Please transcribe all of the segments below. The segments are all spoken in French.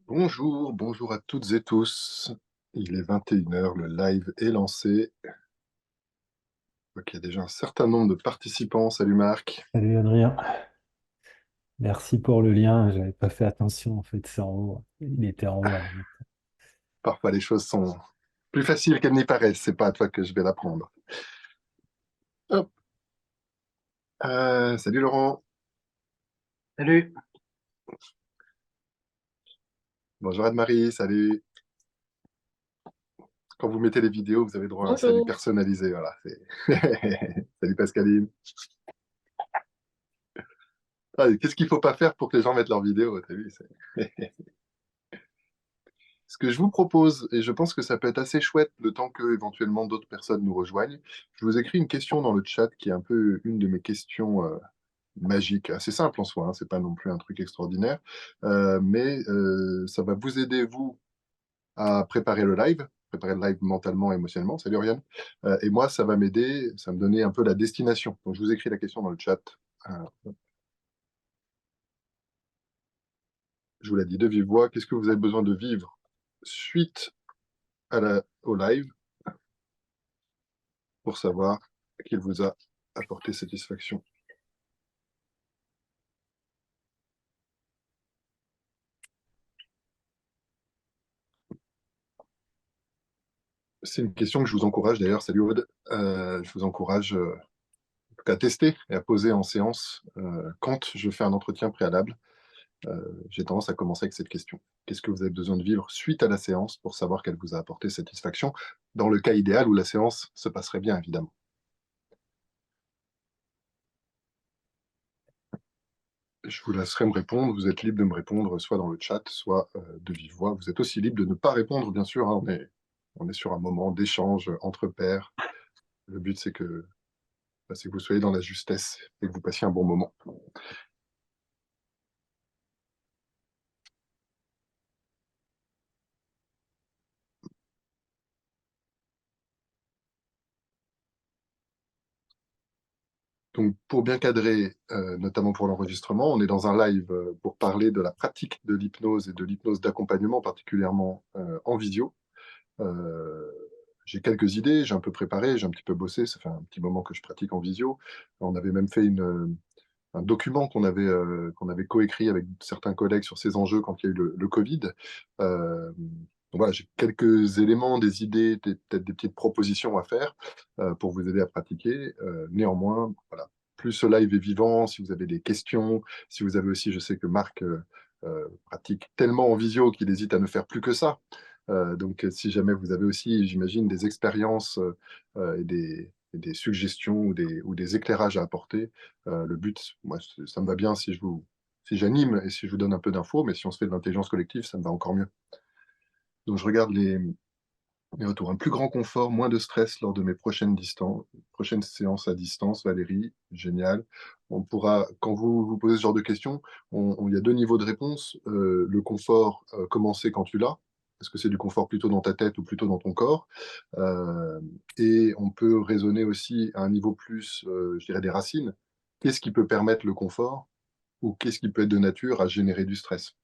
Bonjour, bonjour à toutes et tous. Il est 21 heures, le live est lancé. Je vois qu'il y a déjà un certain nombre de participants. Salut Marc. Salut Adrien, merci pour le lien. J'avais pas fait attention en fait, c'est en haut. Il était en haut à la main. Parfois les choses sont plus faciles qu'elles n'y paraissent. C'est pas à toi que je vais l'apprendre. Hop. Salut Laurent. Salut. Bonjour Anne-Marie. Salut. Quand vous mettez les vidéos, vous avez droit à un salut Bonjour. personnalisé. Voilà. Salut Pascaline. Ah, qu'est-ce qu'il faut pas faire pour que les gens mettent leurs vidéos? T'as vu, Ce que je vous propose, et je pense que ça peut être assez chouette le temps que éventuellement d'autres personnes nous rejoignent, je vous écris une question dans le chat qui est un peu une de mes questions magiques, assez simple en soi, hein, c'est pas non plus un truc extraordinaire, mais ça va vous aider, vous, à préparer le live mentalement, émotionnellement. Salut Oriane. Et moi, ça va m'aider, ça va me donner un peu la destination. Donc je vous écris la question dans le chat. Euh, je vous l'ai dit de vive voix, qu'est-ce que vous avez besoin de vivre suite au live pour savoir qu'il vous a apporté satisfaction. C'est une question que je vous encourage d'ailleurs, salut Aude, je vous encourage en tout cas à tester et à poser en séance quand je fais un entretien préalable. J'ai tendance à commencer avec cette question. Qu'est-ce que vous avez besoin de vivre suite à la séance pour savoir qu'elle vous a apporté satisfaction, dans le cas idéal où la séance se passerait bien, évidemment. Je vous laisserai me répondre. Vous êtes libre de me répondre soit dans le chat, soit de vive voix. Vous êtes aussi libre de ne pas répondre, bien sûr, hein. On est sur un moment d'échange entre pairs. Le but, c'est que vous soyez dans la justesse et que vous passiez un bon moment. Donc, pour bien cadrer, notamment pour l'enregistrement, on est dans un live pour parler de la pratique de l'hypnose et de l'hypnose d'accompagnement, particulièrement en visio. Euh, j'ai quelques idées, j'ai un peu préparé, j'ai un petit peu bossé, ça fait un petit moment que je pratique en visio. On avait même fait un document qu'on avait coécrit avec certains collègues sur ces enjeux quand il y a eu le Covid. Donc voilà, j'ai quelques éléments, des idées, peut-être des petites propositions à faire pour vous aider à pratiquer. Néanmoins, voilà, plus ce live est vivant, si vous avez des questions, si vous avez aussi, je sais que Marc pratique tellement en visio qu'il hésite à ne faire plus que ça. Donc, si jamais vous avez aussi, j'imagine, des expériences et des suggestions ou des éclairages à apporter, le but, moi, ça me va bien si j'anime et si je vous donne un peu d'infos, mais si on se fait de l'intelligence collective, ça me va encore mieux. Donc, je regarde les retours. Un plus grand confort, moins de stress lors de mes prochaines séances à distance. Valérie, génial. On pourra, quand vous vous posez ce genre de questions, il y a deux niveaux de réponse. Le confort, commencer quand tu l'as. Est-ce que c'est du confort plutôt dans ta tête ou plutôt dans ton corps? Euh, et on peut raisonner aussi à un niveau plus, je dirais, des racines. Qu'est-ce qui peut permettre le confort ou qu'est-ce qui peut être de nature à générer du stress?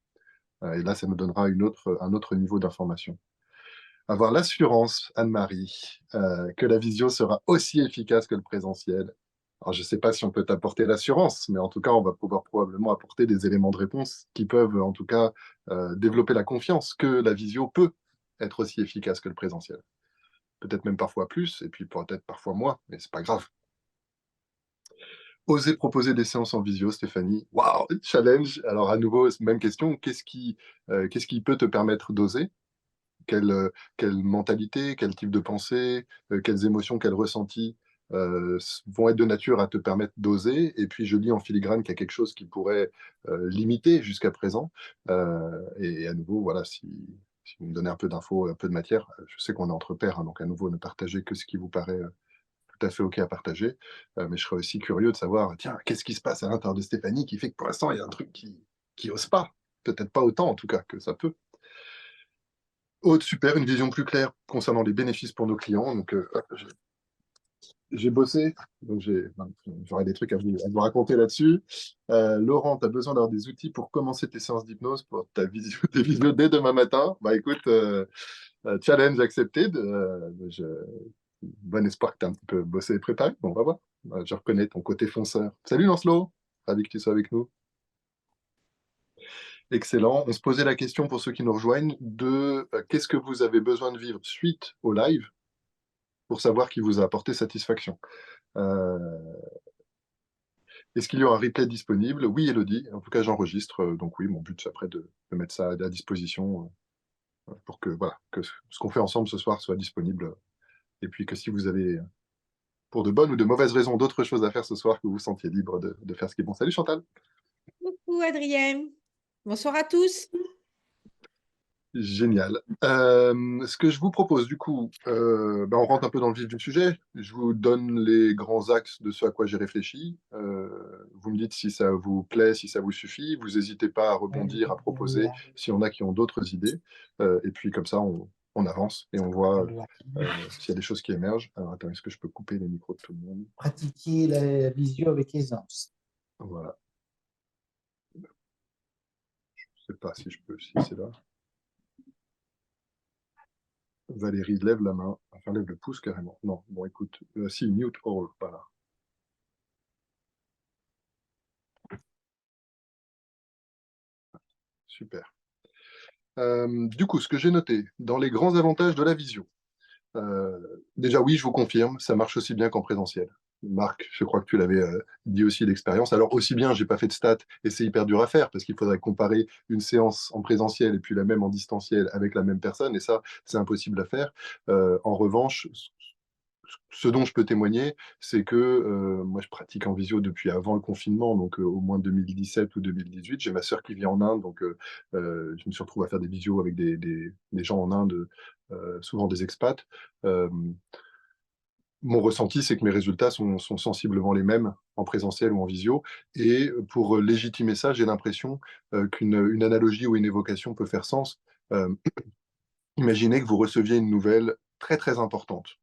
Et là, ça nous donnera un autre niveau d'information. Avoir l'assurance, Anne-Marie, que la visio sera aussi efficace que le présentiel. Alors, je ne sais pas si on peut t'apporter l'assurance, mais en tout cas, on va pouvoir probablement apporter des éléments de réponse qui peuvent, en tout cas, développer la confiance que la visio peut être aussi efficace que le présentiel. Peut-être même parfois plus, et puis peut-être parfois moins, mais c'est pas grave. Oser proposer des séances en visio, Stéphanie. Waouh, challenge. Alors, à nouveau, même question. Qu'est-ce qui peut te permettre d'oser? Quelle mentalité, quel type de pensée, quelles émotions, quels ressentis vont être de nature à te permettre d'oser. Et puis je lis en filigrane qu'il y a quelque chose qui pourrait limiter jusqu'à présent. Et à nouveau, voilà, si vous me donnez un peu d'infos, un peu de matière, je sais qu'on est entre pairs, hein, donc à nouveau, ne partagez que ce qui vous paraît tout à fait OK à partager. Mais je serais aussi curieux de savoir, tiens, qu'est-ce qui se passe à l'intérieur de Stéphanie qui fait que pour l'instant, il y a un truc qui ose pas. Peut-être pas autant, en tout cas, que ça peut. Aude, super, une vision plus claire concernant les bénéfices pour nos clients. Donc, j'ai bossé, donc j'aurai des trucs à vous raconter là-dessus. Laurent, tu as besoin d'avoir des outils pour commencer tes séances d'hypnose pour tes visios dès demain matin. Bah écoute, challenge accepté. Bon espoir que tu as un petit peu bossé et préparé. Bon, on va voir. Je reconnais ton côté fonceur. Salut Lancelot, ravi que tu sois avec nous. Excellent. On se posait la question pour ceux qui nous rejoignent de qu'est-ce que vous avez besoin de vivre suite au live pour savoir qui vous a apporté satisfaction. Euh, Est-ce qu'il y aura un replay disponible? Oui, Elodie. En tout cas, j'enregistre. Donc oui, mon but, c'est après de mettre ça à disposition pour que, voilà, que ce qu'on fait ensemble ce soir soit disponible. Et puis que si vous avez, pour de bonnes ou de mauvaises raisons, d'autres choses à faire ce soir, que vous vous sentiez libre de faire ce qui est bon. Salut Chantal. Coucou Adrien. Bonsoir à tous. Génial. Ce que je vous propose, du coup, on rentre un peu dans le vif du sujet. Je vous donne les grands axes de ce à quoi j'ai réfléchi. Vous me dites si ça vous plaît, si ça vous suffit. Vous n'hésitez pas à rebondir, à proposer s'il y en a qui ont d'autres idées. Et puis comme ça, on avance et on voit s'il y a des choses qui émergent. Alors attends, est-ce que je peux couper les micros de tout le monde? Pratiquer la visio avec aisance. Voilà. Je ne sais pas si je peux, si c'est là. Valérie, lève la main. Enfin, lève le pouce carrément. Non, bon, écoute. Si, mute all. Voilà. Super. Du coup, ce que j'ai noté dans les grands avantages de la visio. Déjà, oui, je vous confirme, ça marche aussi bien qu'en présentiel. Marc, je crois que tu l'avais dit aussi d'expérience. Alors, aussi bien, j'ai pas fait de stats et c'est hyper dur à faire parce qu'il faudrait comparer une séance en présentiel et puis la même en distanciel avec la même personne et ça, c'est impossible à faire. En revanche, ce dont je peux témoigner, c'est que moi, je pratique en visio depuis avant le confinement, donc au moins 2017 ou 2018. J'ai ma sœur qui vit en Inde, donc je me suis retrouvé à faire des visios avec des gens en Inde, souvent des expats. Euh, Mon ressenti, c'est que mes résultats sont sensiblement les mêmes en présentiel ou en visio. Et pour légitimer ça, j'ai l'impression qu'une analogie ou une évocation peut faire sens. Euh, Imaginez que vous receviez une nouvelle très très importante.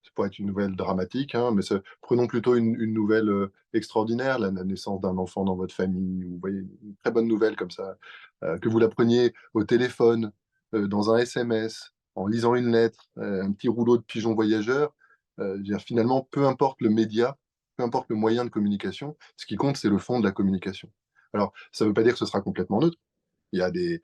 Ça pourrait être une nouvelle dramatique, hein, mais prenons plutôt une nouvelle extraordinaire, la naissance d'un enfant dans votre famille, ou vous voyez, une très bonne nouvelle comme ça, que vous la preniez au téléphone, dans un SMS, en lisant une lettre, un petit rouleau de pigeon voyageur. Je veux dire, finalement, peu importe le média, peu importe le moyen de communication, ce qui compte, c'est le fond de la communication. Alors, ça ne veut pas dire que ce sera complètement neutre. Il y a des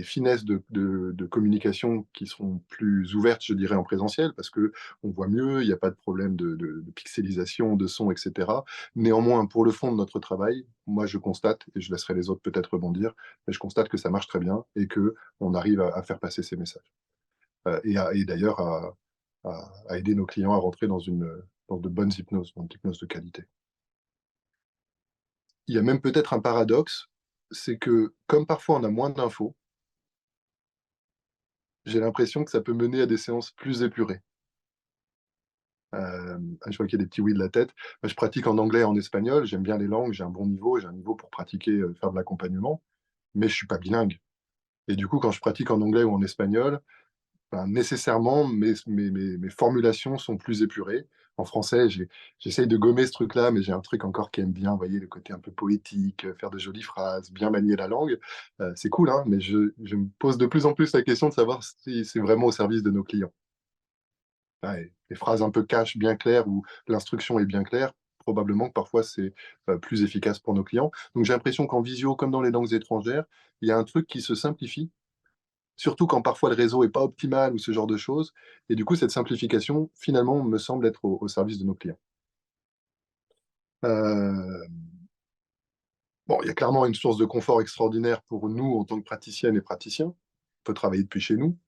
finesses de communication qui seront plus ouvertes, je dirais, en présentiel, parce que on voit mieux, il n'y a pas de problème de pixelisation, de son, etc. Néanmoins, pour le fond de notre travail, moi, je constate, et je laisserai les autres peut-être rebondir, mais je constate que ça marche très bien et que on arrive à faire passer ces messages. Et d'ailleurs, à aider nos clients à rentrer dans de bonnes hypnoses, dans de l'hypnose de qualité. Il y a même peut-être un paradoxe, c'est que comme parfois on a moins d'infos, j'ai l'impression que ça peut mener à des séances plus épurées. Je vois qu'il y a des petits oui de la tête. Moi, je pratique en anglais et en espagnol. J'aime bien les langues. J'ai un bon niveau. J'ai un niveau pour pratiquer, faire de l'accompagnement. Mais je suis pas bilingue. Et du coup, quand je pratique en anglais ou en espagnol, ben, nécessairement, mes formulations sont plus épurées. En français, j'essaye de gommer ce truc-là, mais j'ai un truc encore qui aime bien, vous voyez, le côté un peu poétique, faire de jolies phrases, bien manier la langue. C'est cool, hein, mais je me pose de plus en plus la question de savoir si c'est vraiment au service de nos clients. Ouais, les phrases un peu cash, bien claires, où l'instruction est bien claire, probablement que parfois c'est plus efficace pour nos clients. Donc j'ai l'impression qu'en visio, comme dans les langues étrangères, il y a un truc qui se simplifie, surtout quand parfois le réseau n'est pas optimal ou ce genre de choses. Et du coup, cette simplification, finalement, me semble être au service de nos clients. Euh, Bon, il y a clairement une source de confort extraordinaire pour nous en tant que praticiennes et praticiens. On peut travailler depuis chez nous,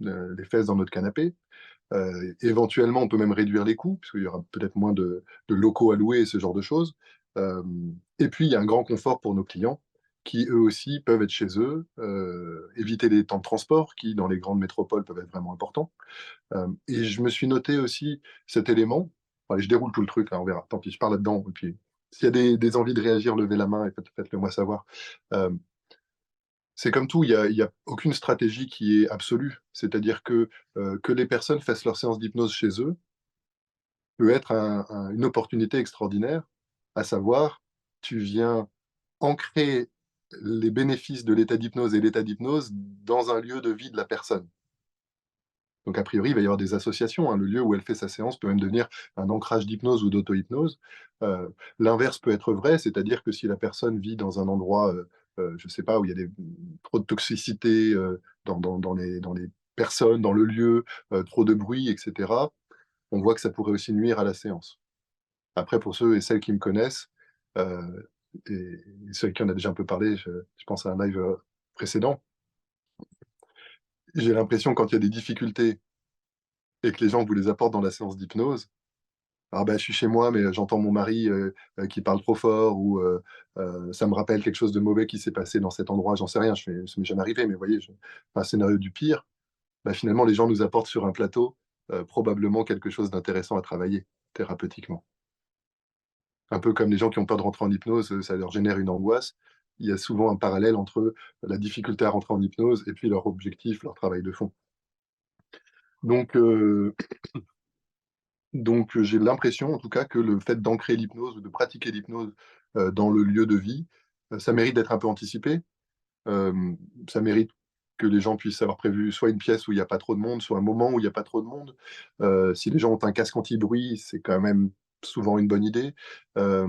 les fesses dans notre canapé. Éventuellement, on peut même réduire les coûts, puisqu'il y aura peut-être moins de locaux à louer et ce genre de choses. Euh, et puis, il y a un grand confort pour nos clients, qui eux aussi peuvent être chez eux, éviter les temps de transport, qui dans les grandes métropoles peuvent être vraiment importants. Et je me suis noté aussi cet élément. Allez, je déroule tout le truc, là, on verra. Tant pis, je parle là-dedans. Et puis, s'il y a des envies de réagir, levez la main et faites-le moi savoir. Euh, c'est comme tout, il y a aucune stratégie qui est absolue. C'est-à-dire que les personnes fassent leur séance d'hypnose chez eux, peut être une opportunité extraordinaire, à savoir, tu viens ancrer les bénéfices de l'état d'hypnose et l'état d'hypnose dans un lieu de vie de la personne. Donc, a priori, il va y avoir des associations, hein. Le lieu où elle fait sa séance peut même devenir un ancrage d'hypnose ou d'auto-hypnose. L'inverse peut être vrai, c'est-à-dire que si la personne vit dans un endroit, je ne sais pas, où il y a trop de toxicité dans les personnes, dans le lieu, trop de bruit, etc., on voit que ça pourrait aussi nuire à la séance. Après, pour ceux et celles qui me connaissent, euh, et ceux avec qui on a déjà un peu parlé, je pense à un live précédent, j'ai l'impression quand il y a des difficultés et que les gens vous les apportent dans la séance d'hypnose, ah ben, je suis chez moi, mais j'entends mon mari qui parle trop fort, ou ça me rappelle quelque chose de mauvais qui s'est passé dans cet endroit, j'en sais rien, ça m'est jamais arrivé, mais vous voyez, un scénario du pire, bah, finalement, les gens nous apportent sur un plateau probablement quelque chose d'intéressant à travailler thérapeutiquement. Un peu comme les gens qui ont peur de rentrer en hypnose, ça leur génère une angoisse. Il y a souvent un parallèle entre la difficulté à rentrer en hypnose et puis leur objectif, leur travail de fond. Donc, j'ai l'impression, en tout cas, que le fait d'ancrer l'hypnose ou de pratiquer l'hypnose dans le lieu de vie, ça mérite d'être un peu anticipé. Euh, Ça mérite que les gens puissent avoir prévu soit une pièce où il n'y a pas trop de monde, soit un moment où il n'y a pas trop de monde. Si les gens ont un casque anti-bruit, c'est quand même souvent une bonne idée. Euh,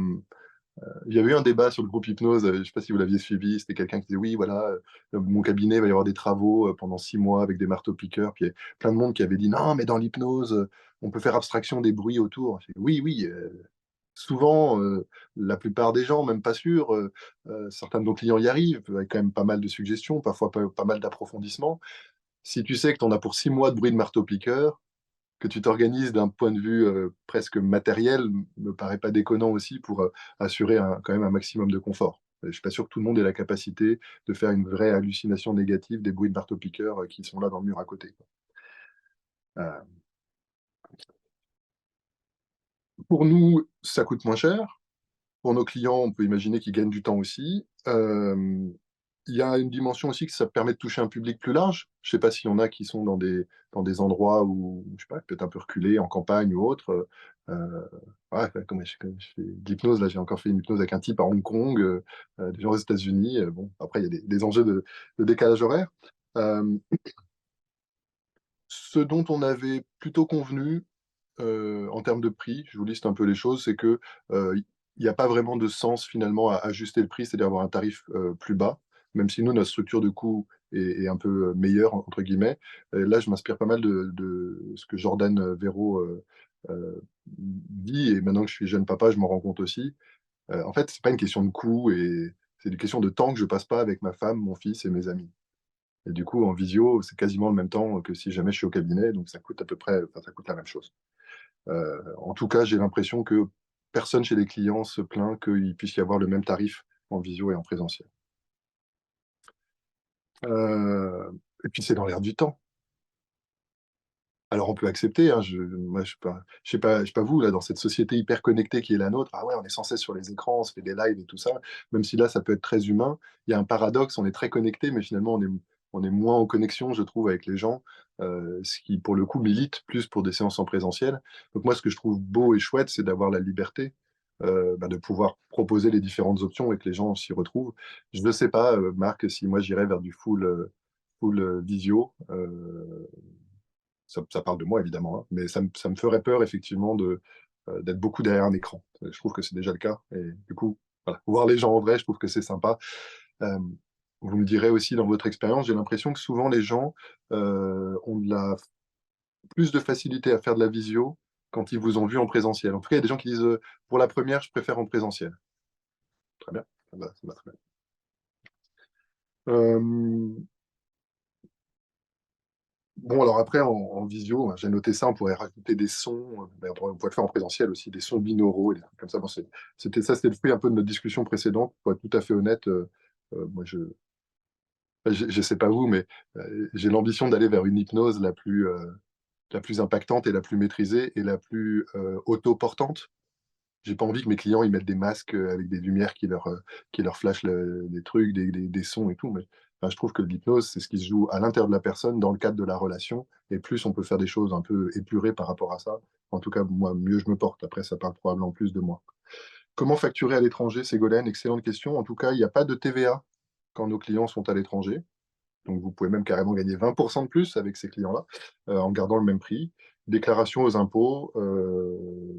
il y avait eu un débat sur le groupe hypnose, je ne sais pas si vous l'aviez suivi, c'était quelqu'un qui disait oui, voilà, mon cabinet va y avoir des travaux pendant 6 mois avec des marteaux-piqueurs. Puis il y a plein de monde qui avait dit non, mais dans l'hypnose, on peut faire abstraction des bruits autour. J'ai dit, oui, oui, souvent, la plupart des gens, même pas sûr, certains de nos clients y arrivent, avec quand même pas mal de suggestions, parfois pas mal d'approfondissements. Si tu sais que tu en as pour 6 mois de bruit de marteau-piqueur, que tu t'organises d'un point de vue presque matériel, me paraît pas déconnant aussi pour assurer quand même un maximum de confort. Je suis pas sûr que tout le monde ait la capacité de faire une vraie hallucination négative des bruits de marteau-piqueur qui sont là dans le mur à côté, quoi. Euh, pour nous, ça coûte moins cher. Pour nos clients, on peut imaginer qu'ils gagnent du temps aussi. Il y a une dimension aussi que ça permet de toucher un public plus large. Je ne sais pas s'il y en a qui sont dans des endroits où, je sais pas, peut-être un peu reculés, en campagne ou autre. Ouais, comme je fais de l'hypnose, là, j'ai encore fait une hypnose avec un type à Hong Kong, des gens aux États-Unis. Bon, après, il y a des enjeux de décalage horaire. Euh, Ce dont on avait plutôt convenu, en termes de prix, je vous liste un peu les choses, c'est que il n'y a pas vraiment de sens finalement à ajuster le prix, c'est-à-dire avoir un tarif plus bas, même si nous, notre structure de coût est un peu meilleure, entre guillemets. Là, je m'inspire pas mal de ce que Jordan Véro dit, et maintenant que je suis jeune papa, je m'en rends compte aussi. En fait, c'est pas une question de coût, et c'est une question de temps que je passe pas avec ma femme, mon fils et mes amis. Et du coup, en visio, c'est quasiment le même temps que si jamais je suis au cabinet, donc ça coûte à peu près, enfin, ça coûte la même chose. En tout cas, j'ai l'impression que personne chez les clients se plaint qu'il puisse y avoir le même tarif en visio et en présentiel. Euh, et puis c'est dans l'air du temps. Alors on peut accepter, hein, moi je sais pas vous, là, dans cette société hyper connectée qui est la nôtre, ah ouais, on est sans cesse sur les écrans, on se fait des lives et tout ça, même si là ça peut être très humain, il y a un paradoxe, on est très connecté, mais finalement on est moins en connexion, je trouve, avec les gens, ce qui pour le coup milite plus pour des séances en présentiel. Donc moi ce que je trouve beau et chouette, c'est d'avoir la liberté de pouvoir proposer les différentes options et que les gens s'y retrouvent. Je ne sais pas, Marc, si moi j'irais vers du full visio. Ça parle de moi, évidemment, hein, mais ça me ferait peur, effectivement, d'être beaucoup derrière un écran. Je trouve que c'est déjà le cas. Et du coup, voilà, voir les gens en vrai, je trouve que c'est sympa. Euh, Vous me direz aussi, dans votre expérience, j'ai l'impression que souvent les gens ont plus de facilité à faire de la visio quand ils vous ont vu en présentiel. En tout cas, il y a des gens qui disent pour la première, je préfère en présentiel. Très bien, ça va très bien. Euh, Bon, alors après, en visio, j'ai noté ça, on pourrait rajouter des sons, on pourrait le faire en présentiel aussi, des sons binauraux et des trucs comme ça. Bon, c'était le fruit un peu de notre discussion précédente, pour être tout à fait honnête. Moi, je sais pas vous, mais j'ai l'ambition d'aller vers une hypnose la plus impactante et la plus maîtrisée et la plus autoportante. J'ai pas envie que mes clients ils mettent des masques avec des lumières qui leur flashent des trucs, des sons et tout. Mais Enfin, je trouve que l'hypnose, c'est ce qui se joue à l'intérieur de la personne dans le cadre de la relation. Et plus on peut faire des choses un peu épurées par rapport à ça, en tout cas, moi, mieux je me porte. Après, ça parle probablement plus de moi. Comment facturer à l'étranger, Ségolène? Excellente question. En tout cas, il n'y a pas de TVA quand nos clients sont à l'étranger. Donc, vous pouvez même carrément gagner 20% de plus avec ces clients-là, en gardant le même prix. Déclaration aux impôts,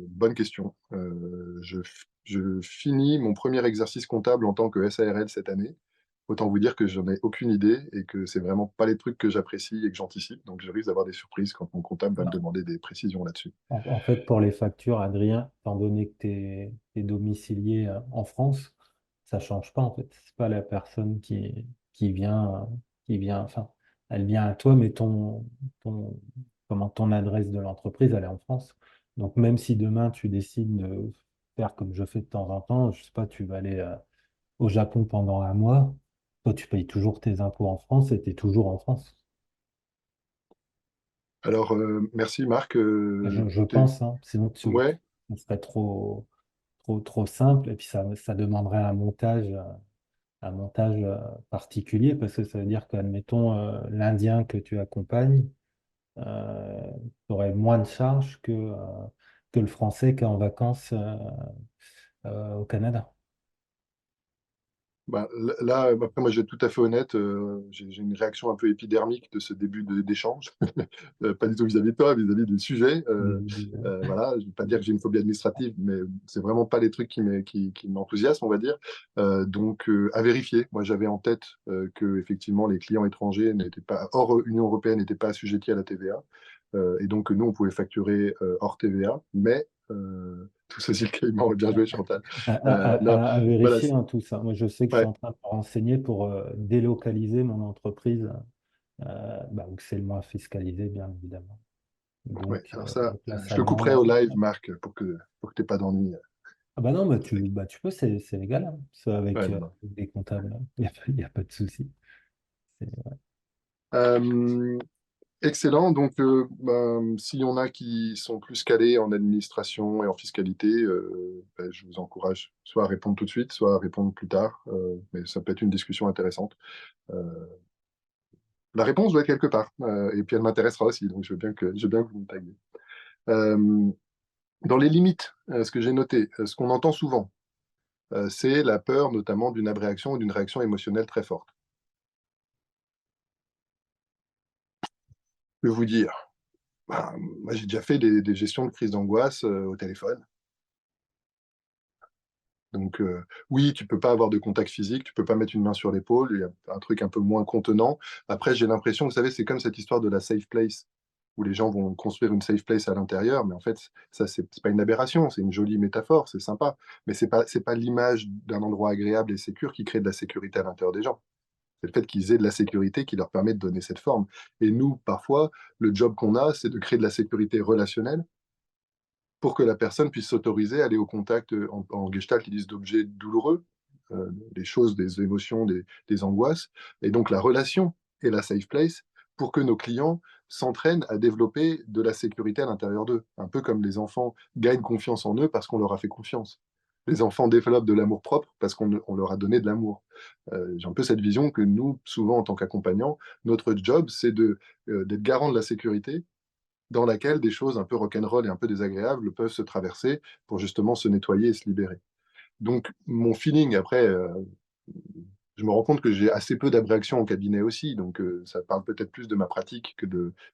bonne question. Je finis mon premier exercice comptable en tant que SARL cette année. Autant vous dire que j'en ai aucune idée et que c'est vraiment pas les trucs que j'apprécie et que j'anticipe. Donc, je risque d'avoir des surprises quand mon comptable va me demander des précisions là-dessus. En fait, pour les factures, Adrien, étant donné que tu es domicilié en France, ça ne change pas en fait. C'est pas la personne qui vient, enfin, elle vient à toi, mais ton, ton adresse de l'entreprise, elle est en France. Donc même si demain tu décides de faire comme je fais de temps en temps, je sais pas, tu vas aller au Japon pendant un mois, toi tu payes toujours tes impôts en France et tu es toujours en France. Alors, merci Marc. Je pense, hein, sinon Ouais, ce serait trop simple et puis ça demanderait un montage particulier parce que ça veut dire qu'admettons l'Indien que tu accompagnes aurait moins de charges que le Français qui est en vacances au Canada. bah, là, après, moi, je vais être tout à fait honnête, j'ai une réaction un peu épidermique de ce début d'échange. Pas du tout vis-à-vis de toi, vis-à-vis du sujet. Voilà, je ne vais pas dire que j'ai une phobie administrative, mais c'est vraiment pas les trucs qui m'enthousiasment, on va dire. Donc, à vérifier. Moi, j'avais en tête que effectivement les clients étrangers n'étaient pas, hors Union européenne, n'étaient pas assujettis à la TVA. Et donc, nous, on pouvait facturer hors TVA, mais tout ceci, le caïman, bien joué, Chantal. Non, À voilà. vérifier hein, tout ça. Moi, je sais que je suis Ouais. en train de me renseigner pour délocaliser mon entreprise où c'est le moins fiscalisé, bien évidemment. Ouais, alors ça, Donc là, je ça te couperai au demande. live, Marc, pour que tu n'aies pas d'ennui. Ah bah non, tu peux, c'est légal, hein. Ça, Ouais, non, non. avec des comptables, il y a pas de souci. C'est- Euh, excellent. Donc, s'il y en a qui sont plus calés en administration et en fiscalité, je vous encourage soit à répondre tout de suite, soit à répondre plus tard. Mais ça peut être une discussion intéressante. Euh, la réponse doit être quelque part. Et puis, elle m'intéressera aussi. Donc, je veux bien que vous me taguiez. Euh, dans les limites, ce que j'ai noté, ce qu'on entend souvent, c'est la peur notamment d'une abréaction ou d'une réaction émotionnelle très forte. Je peux vous dire, moi j'ai déjà fait des gestions de crise d'angoisse au téléphone. Donc oui, tu peux pas avoir de contact physique, tu peux pas mettre une main sur l'épaule, il y a un truc un peu moins contenant. Après, j'ai l'impression, vous savez, c'est comme cette histoire de la safe place, où les gens vont construire une safe place à l'intérieur, mais en fait, ça, c'est pas une aberration, c'est une jolie métaphore, c'est sympa, mais c'est pas l'image d'un endroit agréable et sécure qui crée de la sécurité à l'intérieur des gens. C'est le fait qu'ils aient de la sécurité qui leur permet de donner cette forme. Et nous, parfois, le job qu'on a, c'est de créer de la sécurité relationnelle pour que la personne puisse s'autoriser à aller au contact en Gestalt, ils disent d'objets douloureux, des choses, des émotions, des angoisses. Et donc la relation est la safe place pour que nos clients s'entraînent à développer de la sécurité à l'intérieur d'eux. Un peu comme les enfants gagnent confiance en eux parce qu'on leur a fait confiance. Les enfants développent de l'amour propre parce qu'on leur a donné de l'amour. J'ai un peu cette vision que nous, souvent en tant qu'accompagnants, notre job, c'est d'être garant de la sécurité dans laquelle des choses un peu rock'n'roll et un peu désagréables peuvent se traverser pour justement se nettoyer et se libérer. Donc, mon feeling, après, je me rends compte que j'ai assez peu d'abréactions en cabinet aussi, donc ça parle peut-être plus de ma pratique que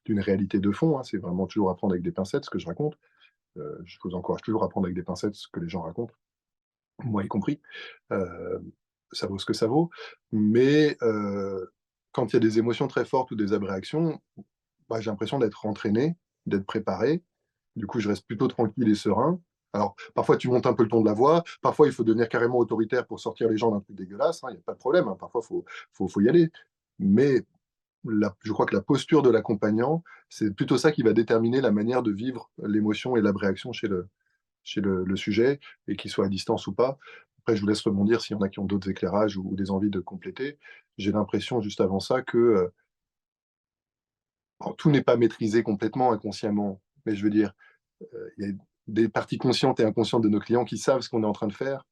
d'une réalité de fond, hein. C'est vraiment toujours à prendre avec des pincettes ce que je raconte. Je vous encourage toujours à prendre avec des pincettes ce que les gens racontent, moi y compris. Euh, ça vaut ce que ça vaut. Mais quand il y a des émotions très fortes ou des abréactions, bah, j'ai l'impression d'être entraîné, d'être préparé. Du coup, je reste plutôt tranquille et serein. Alors, parfois, tu montes un peu le ton de la voix. Parfois, il faut devenir carrément autoritaire pour sortir les gens d'un truc dégueulasse, hein. Il n'y a pas de problème, hein. Parfois, faut y aller. Mais je crois que la posture de l'accompagnant, c'est plutôt ça qui va déterminer la manière de vivre l'émotion et l'abréaction chez le sujet, et qu'il soit à distance ou pas. Après, je vous laisse rebondir s'il y en a qui ont d'autres éclairages ou des envies de compléter. J'ai l'impression, juste avant ça, que alors, tout n'est pas maîtrisé complètement inconsciemment, mais je veux dire, il y a des parties conscientes et inconscientes de nos clients qui savent ce qu'on est en train de faire,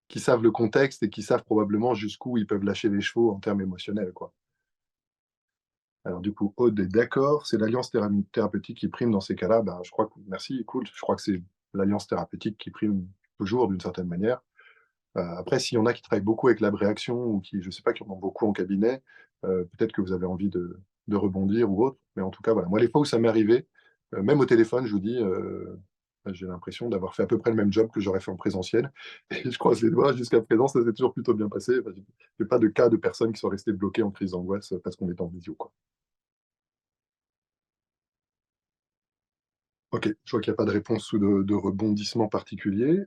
qui savent le contexte et qui savent probablement jusqu'où ils peuvent lâcher les chevaux en termes émotionnels, quoi. Alors du coup, Aude est d'accord, c'est l'alliance thérapeutique qui prime dans ces cas-là. Ben, je crois que, merci, cool, je crois que c'est l'alliance thérapeutique qui prime toujours d'une certaine manière. Après, s'il y en a qui travaillent beaucoup avec l'abréaction ou qui, je sais pas, qui en ont beaucoup en cabinet, peut-être que vous avez envie de rebondir ou autre. Mais en tout cas, voilà. Moi, les fois où ça m'est arrivé, même au téléphone, je vous dis, j'ai l'impression d'avoir fait à peu près le même job que j'aurais fait en présentiel. Et je croise les doigts, jusqu'à présent, ça s'est toujours plutôt bien passé. Enfin, j'ai pas de cas de personnes qui sont restées bloquées en crise d'angoisse parce qu'on est en visio, quoi. Ok, je vois qu'il n'y a pas de réponse ou de rebondissement particulier.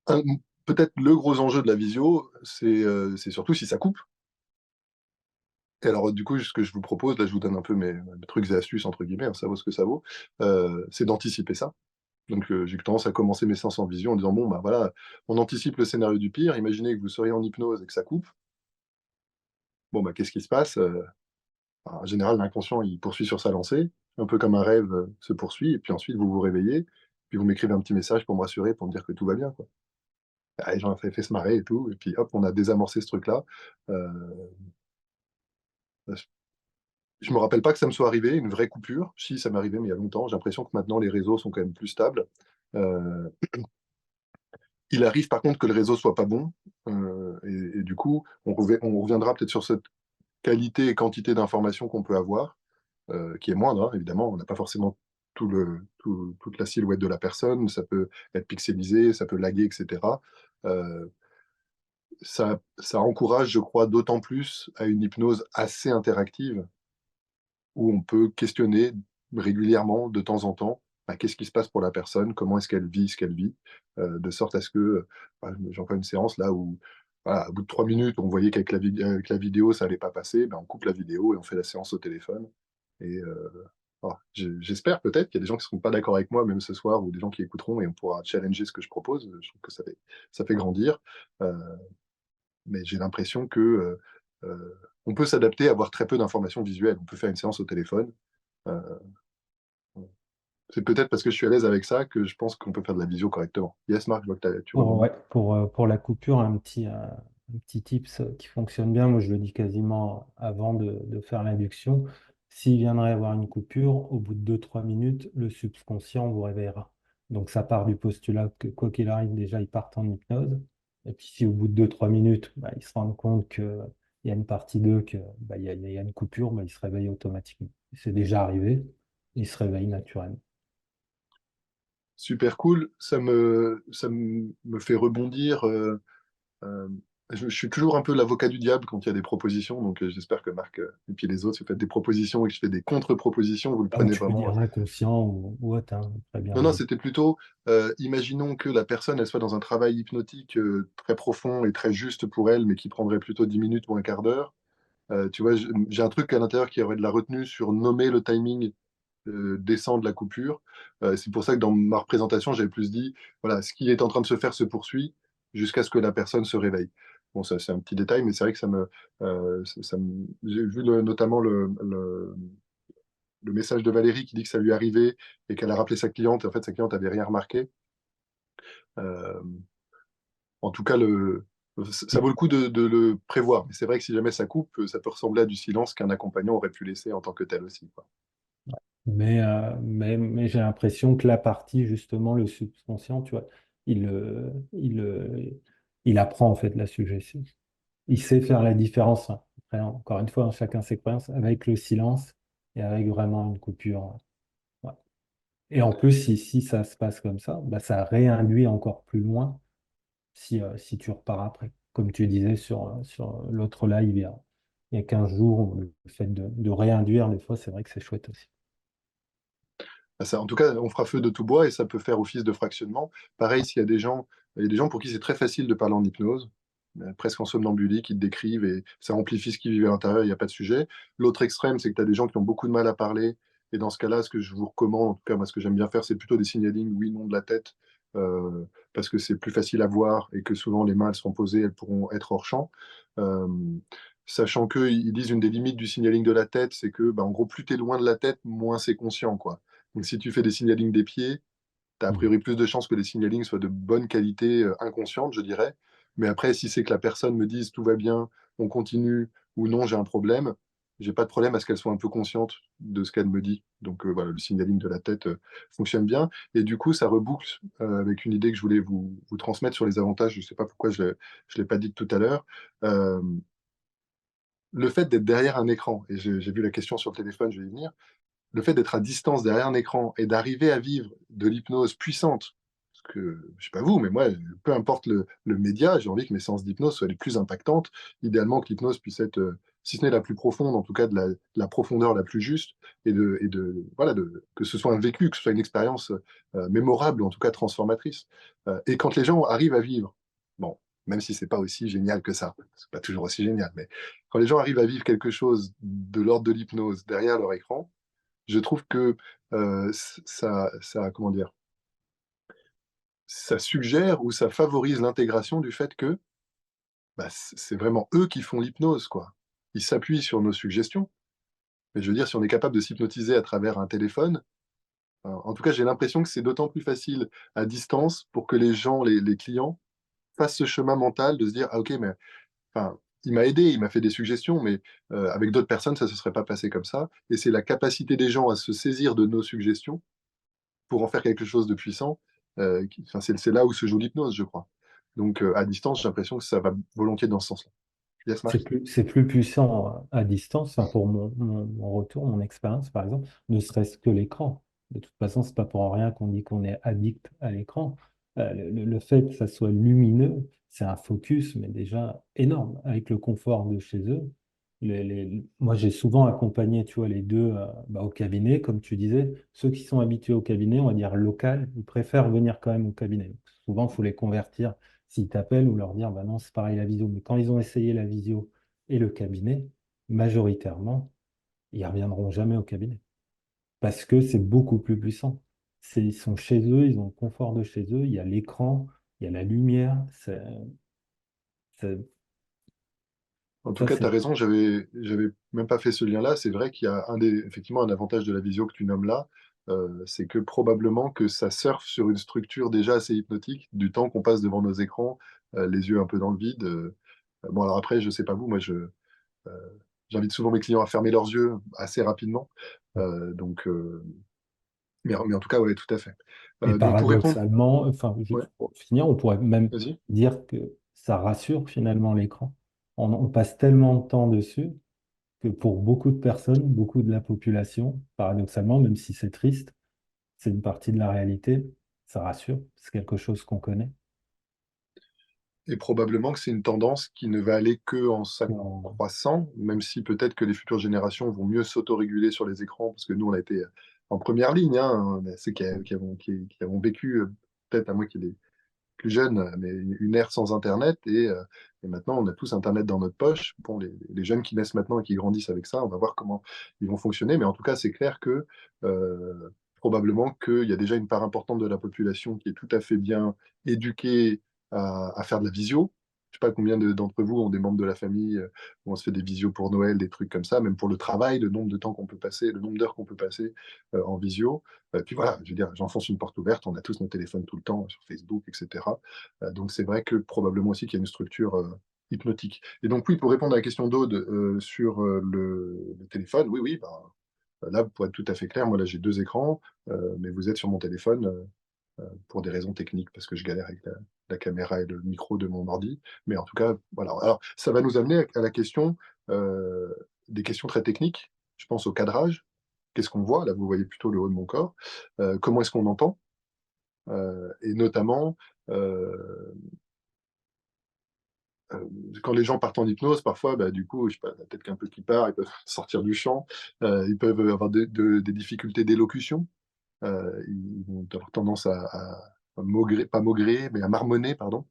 Un- Peut-être le gros enjeu de la visio, c'est surtout si ça coupe. Et alors, du coup, ce que je vous propose, là, je vous donne un peu mes trucs et astuces, entre guillemets, hein, ça vaut ce que ça vaut, c'est d'anticiper ça. Donc, j'ai tendance à commencer mes séances en visio en disant, bon, bah voilà, on anticipe le scénario du pire, imaginez que vous seriez en hypnose et que ça coupe. Bon, bah, qu'est-ce qui se passe? En général, l'inconscient, il poursuit sur sa lancée, un peu comme un rêve se poursuit, et puis ensuite, vous vous réveillez, puis vous m'écrivez un petit message pour me rassurer, pour me dire que tout va bien, quoi. Ah, les gens fait se marrer et tout, et puis hop, on a désamorcé ce truc-là. Euh, je me rappelle pas que ça me soit arrivé, une vraie coupure. Si, ça m'est arrivé, mais il y a longtemps. J'ai l'impression que maintenant, les réseaux sont quand même plus stables. Euh, il arrive par contre que le réseau soit pas bon, et du coup, on reviendra peut-être sur cette qualité et quantité d'informations qu'on peut avoir, qui est moindre, hein, évidemment. On n'a pas forcément toute la silhouette de la personne, ça peut être pixelisé, ça peut laguer, etc. Euh, ça encourage, je crois, d'autant plus à une hypnose assez interactive, où on peut questionner régulièrement, de temps en temps, bah, qu'est-ce qui se passe pour la personne, comment est-ce qu'elle vit ce qu'elle vit, de sorte à ce que, j'en fais une séance là où, voilà, au bout de 3 minutes, on voyait avec la vidéo, ça allait pas passer, ben, on coupe la vidéo et on fait la séance au téléphone. Et j'espère peut-être qu'il y a des gens qui ne seront pas d'accord avec moi, même ce soir, ou des gens qui écouteront, et on pourra challenger ce que je propose. Je trouve que ça fait grandir. Euh, mais j'ai l'impression que on peut s'adapter à avoir très peu d'informations visuelles. On peut faire une séance au téléphone. Euh, c'est peut-être parce que je suis à l'aise avec ça que je pense qu'on peut faire de la visio correctement. Yes, Marc, je vois que tu rebondis. Ouais, pour la coupure, un petit tips qui fonctionne bien, moi je le dis quasiment avant de faire l'induction. S'il viendrait avoir une coupure, au bout de 2 3 minutes, le subconscient vous réveillera. Donc ça part du postulat que quoi qu'il arrive, déjà ils partent en hypnose. Et puis si au bout de 2 3 minutes, bah, ils se rendent compte qu'il y a une partie d'eux, que, bah, il y a une coupure, bah, ils se réveillent automatiquement. C'est déjà arrivé, ils se réveillent naturellement. Super cool. Ça me fait rebondir. Euh, je suis toujours un peu l'avocat du diable quand il y a des propositions. Donc, j'espère que Marc et puis les autres, si vous faites des propositions et que je fais des contre-propositions, vous le Ah, ou prenez tu peux vraiment. dire inconscient ou autre, hein, très bien. Non, non, c'était plutôt, imaginons que la personne, elle soit dans un travail hypnotique très profond et très juste pour elle, mais qui prendrait plutôt 10 minutes ou un quart d'heure. Tu vois, j'ai un truc à l'intérieur qui aurait de la retenue sur nommer le timing descend de la coupure. C'est pour ça que dans ma représentation, j'avais plus dit, voilà, ce qui est en train de se faire se poursuit jusqu'à ce que la personne se réveille. Bon, ça, c'est un petit détail, mais c'est vrai que j'ai vu notamment le message de Valérie qui dit que ça lui arrivait et qu'elle a rappelé sa cliente, et en fait, sa cliente n'avait rien remarqué. Euh, En tout cas, ça vaut le coup de le prévoir. Mais c'est vrai que si jamais ça coupe, ça peut ressembler à du silence qu'un accompagnant aurait pu laisser en tant que tel aussi, quoi. Mais j'ai l'impression que la partie, justement, le subconscient, tu vois, il apprend en fait la suggestion. Il sait faire la différence, hein. Après, encore une fois, hein, chacun ses croyances, avec le silence et avec vraiment une coupure. Ouais. Et en plus, si ça se passe comme ça, bah, ça réinduit encore plus loin si tu repars après. Comme tu disais sur l'autre live, il y a 15 jours, le fait de réinduire, des fois, c'est vrai que c'est chouette aussi. En tout cas, on fera feu de tout bois et ça peut faire office de fractionnement. Pareil, s'il y a des gens, il y a des gens pour qui c'est très facile de parler en hypnose, presque en somnambulie, qui te décrivent et ça amplifie ce qu'ils vivent à l'intérieur, il n'y a pas de sujet. L'autre extrême, c'est que tu as des gens qui ont beaucoup de mal à parler. Et dans ce cas-là, ce que je vous recommande, en tout cas, moi, ce que j'aime bien faire, c'est plutôt des signalings oui, non de la tête, parce que c'est plus facile à voir et que souvent les mains, elles seront posées, elles pourront être hors champ. Euh, Sachant qu'ils disent une des limites du signaling de la tête, c'est que, bah, en gros, plus tu es loin de la tête, moins c'est conscient, quoi. Donc, si tu fais des signalings des pieds, tu as a priori plus de chances que les signalings soient de bonne qualité inconsciente, je dirais. Mais après, si c'est que la personne me dise tout va bien, on continue, ou non, j'ai un problème, j'ai pas de problème à ce qu'elle soit un peu consciente de ce qu'elle me dit. Donc voilà, le signaling de la tête fonctionne bien. Et du coup, ça reboucle avec une idée que je voulais vous transmettre sur les avantages. Je sais pas pourquoi je ne l'ai pas dit tout à l'heure. Euh, le fait d'être derrière un écran, et j'ai vu la question sur le téléphone, je vais y venir, le fait d'être à distance derrière un écran et d'arriver à vivre de l'hypnose puissante, parce que, je sais pas vous, mais moi, peu importe le média, j'ai envie que mes séances d'hypnose soient les plus impactantes. Idéalement, que l'hypnose puisse être, si ce n'est la plus profonde, en tout cas de la profondeur la plus juste, voilà, que ce soit un vécu, que ce soit une expérience mémorable, ou en tout cas transformatrice. Et quand les gens arrivent à vivre, bon, même si c'est pas aussi génial que ça, c'est pas toujours aussi génial, mais quand les gens arrivent à vivre quelque chose de l'ordre de l'hypnose derrière leur écran, je trouve que comment dire, ça suggère ou ça favorise l'intégration du fait que bah, c'est vraiment eux qui font l'hypnose, quoi. Ils s'appuient sur nos suggestions. Mais je veux dire, si on est capable de s'hypnotiser à travers un téléphone, en tout cas, j'ai l'impression que c'est d'autant plus facile à distance pour que les gens, les clients, fassent ce chemin mental de se dire, ah ok, mais enfin, il m'a aidé, il m'a fait des suggestions, mais avec d'autres personnes, ça ne se serait pas passé comme ça. Et c'est la capacité des gens à se saisir de nos suggestions pour en faire quelque chose de puissant, enfin, c'est là où se joue l'hypnose, je crois. Donc, à distance, j'ai l'impression que ça va volontiers dans ce sens-là. Yes, Marc? C'est plus puissant à distance, enfin, pour mon retour, mon expérience, par exemple, ne serait-ce que l'écran. De toute façon, c'est pas pour rien qu'on dit qu'on est addict à l'écran. Le fait que ça soit lumineux, c'est un focus, mais déjà énorme, avec le confort de chez eux. Moi, j'ai souvent accompagné, tu vois, les deux bah, au cabinet, comme tu disais. Ceux qui sont habitués au cabinet, on va dire local, ils préfèrent venir quand même au cabinet. Souvent, il faut les convertir s'ils t'appellent ou leur dire, bah non, c'est pareil la visio. Mais quand ils ont essayé la visio et le cabinet, majoritairement, ils ne reviendront jamais au cabinet. Parce que c'est beaucoup plus puissant. Ils sont chez eux, ils ont le confort de chez eux, il y a l'écran, il y a la lumière. C'est- En tout Ça, cas, tu as c'est raison, j'avais même pas fait ce lien-là. C'est vrai qu'il y a effectivement un avantage de la visio que tu nommes là, c'est que probablement que ça surfe sur une structure déjà assez hypnotique, du temps qu'on passe devant nos écrans, les yeux un peu dans le vide. Bon, alors après, je sais pas vous, moi, j'invite souvent mes clients à fermer leurs yeux assez rapidement. Donc, mais en tout cas, ouais, tout à fait. Et Donc, pour répondre, paradoxalement, enfin, ouais, juste pour finir, on pourrait même vas-y. dire que ça rassure finalement l'écran. On passe tellement de temps dessus que pour beaucoup de personnes, beaucoup de la population, paradoxalement, même si c'est triste, c'est une partie de la réalité, ça rassure, c'est quelque chose qu'on connaît. Et probablement que c'est une tendance qui ne va aller que en On- s'accroissant, même si peut-être que les futures générations vont mieux s'autoréguler sur les écrans, parce que nous, on a été en première ligne, hein, ceux qui avons vécu, peut-être à moi qui est plus jeune, mais une ère sans Internet, et maintenant, on a tous Internet dans notre poche. Bon, les jeunes qui naissent maintenant et qui grandissent avec ça, on va voir comment ils vont fonctionner, mais en tout cas, c'est clair que probablement qu'il y a déjà une part importante de la population qui est tout à fait bien éduquée à faire de la visio. Je sais pas combien d'entre vous ont des membres de la famille où on se fait des visios pour Noël, des trucs comme ça, même pour le travail, le nombre de temps qu'on peut passer, le nombre d'heures qu'on peut passer en visio. Puis voilà, je veux dire, j'enfonce une porte ouverte, on a tous nos téléphones tout le temps sur Facebook, etc. Donc c'est vrai que probablement aussi qu'il y a une structure hypnotique. Et donc oui, pour répondre à la question d'Aude sur le téléphone, oui, oui, ben, là, pour être tout à fait clair, moi là j'ai deux écrans, mais vous êtes sur mon téléphone pour des raisons techniques, parce que je galère avec la caméra et le micro de mon ordi. Mais en tout cas, voilà. Alors ça va nous amener à la question, euh, des questions très techniques. Je pense au cadrage. Qu'est-ce qu'on voit? Là, vous voyez plutôt le haut de mon corps. Comment est-ce qu'on entend? Et notamment, euh, euh, quand les gens partent en hypnose, parfois, bah, du coup, je sais pas, la tête qu'un peu qui part, ils peuvent sortir du champ, ils peuvent avoir des difficultés d'élocution. Ils vont avoir tendance à maugrer, pas maugrer, mais à marmonner, pardon.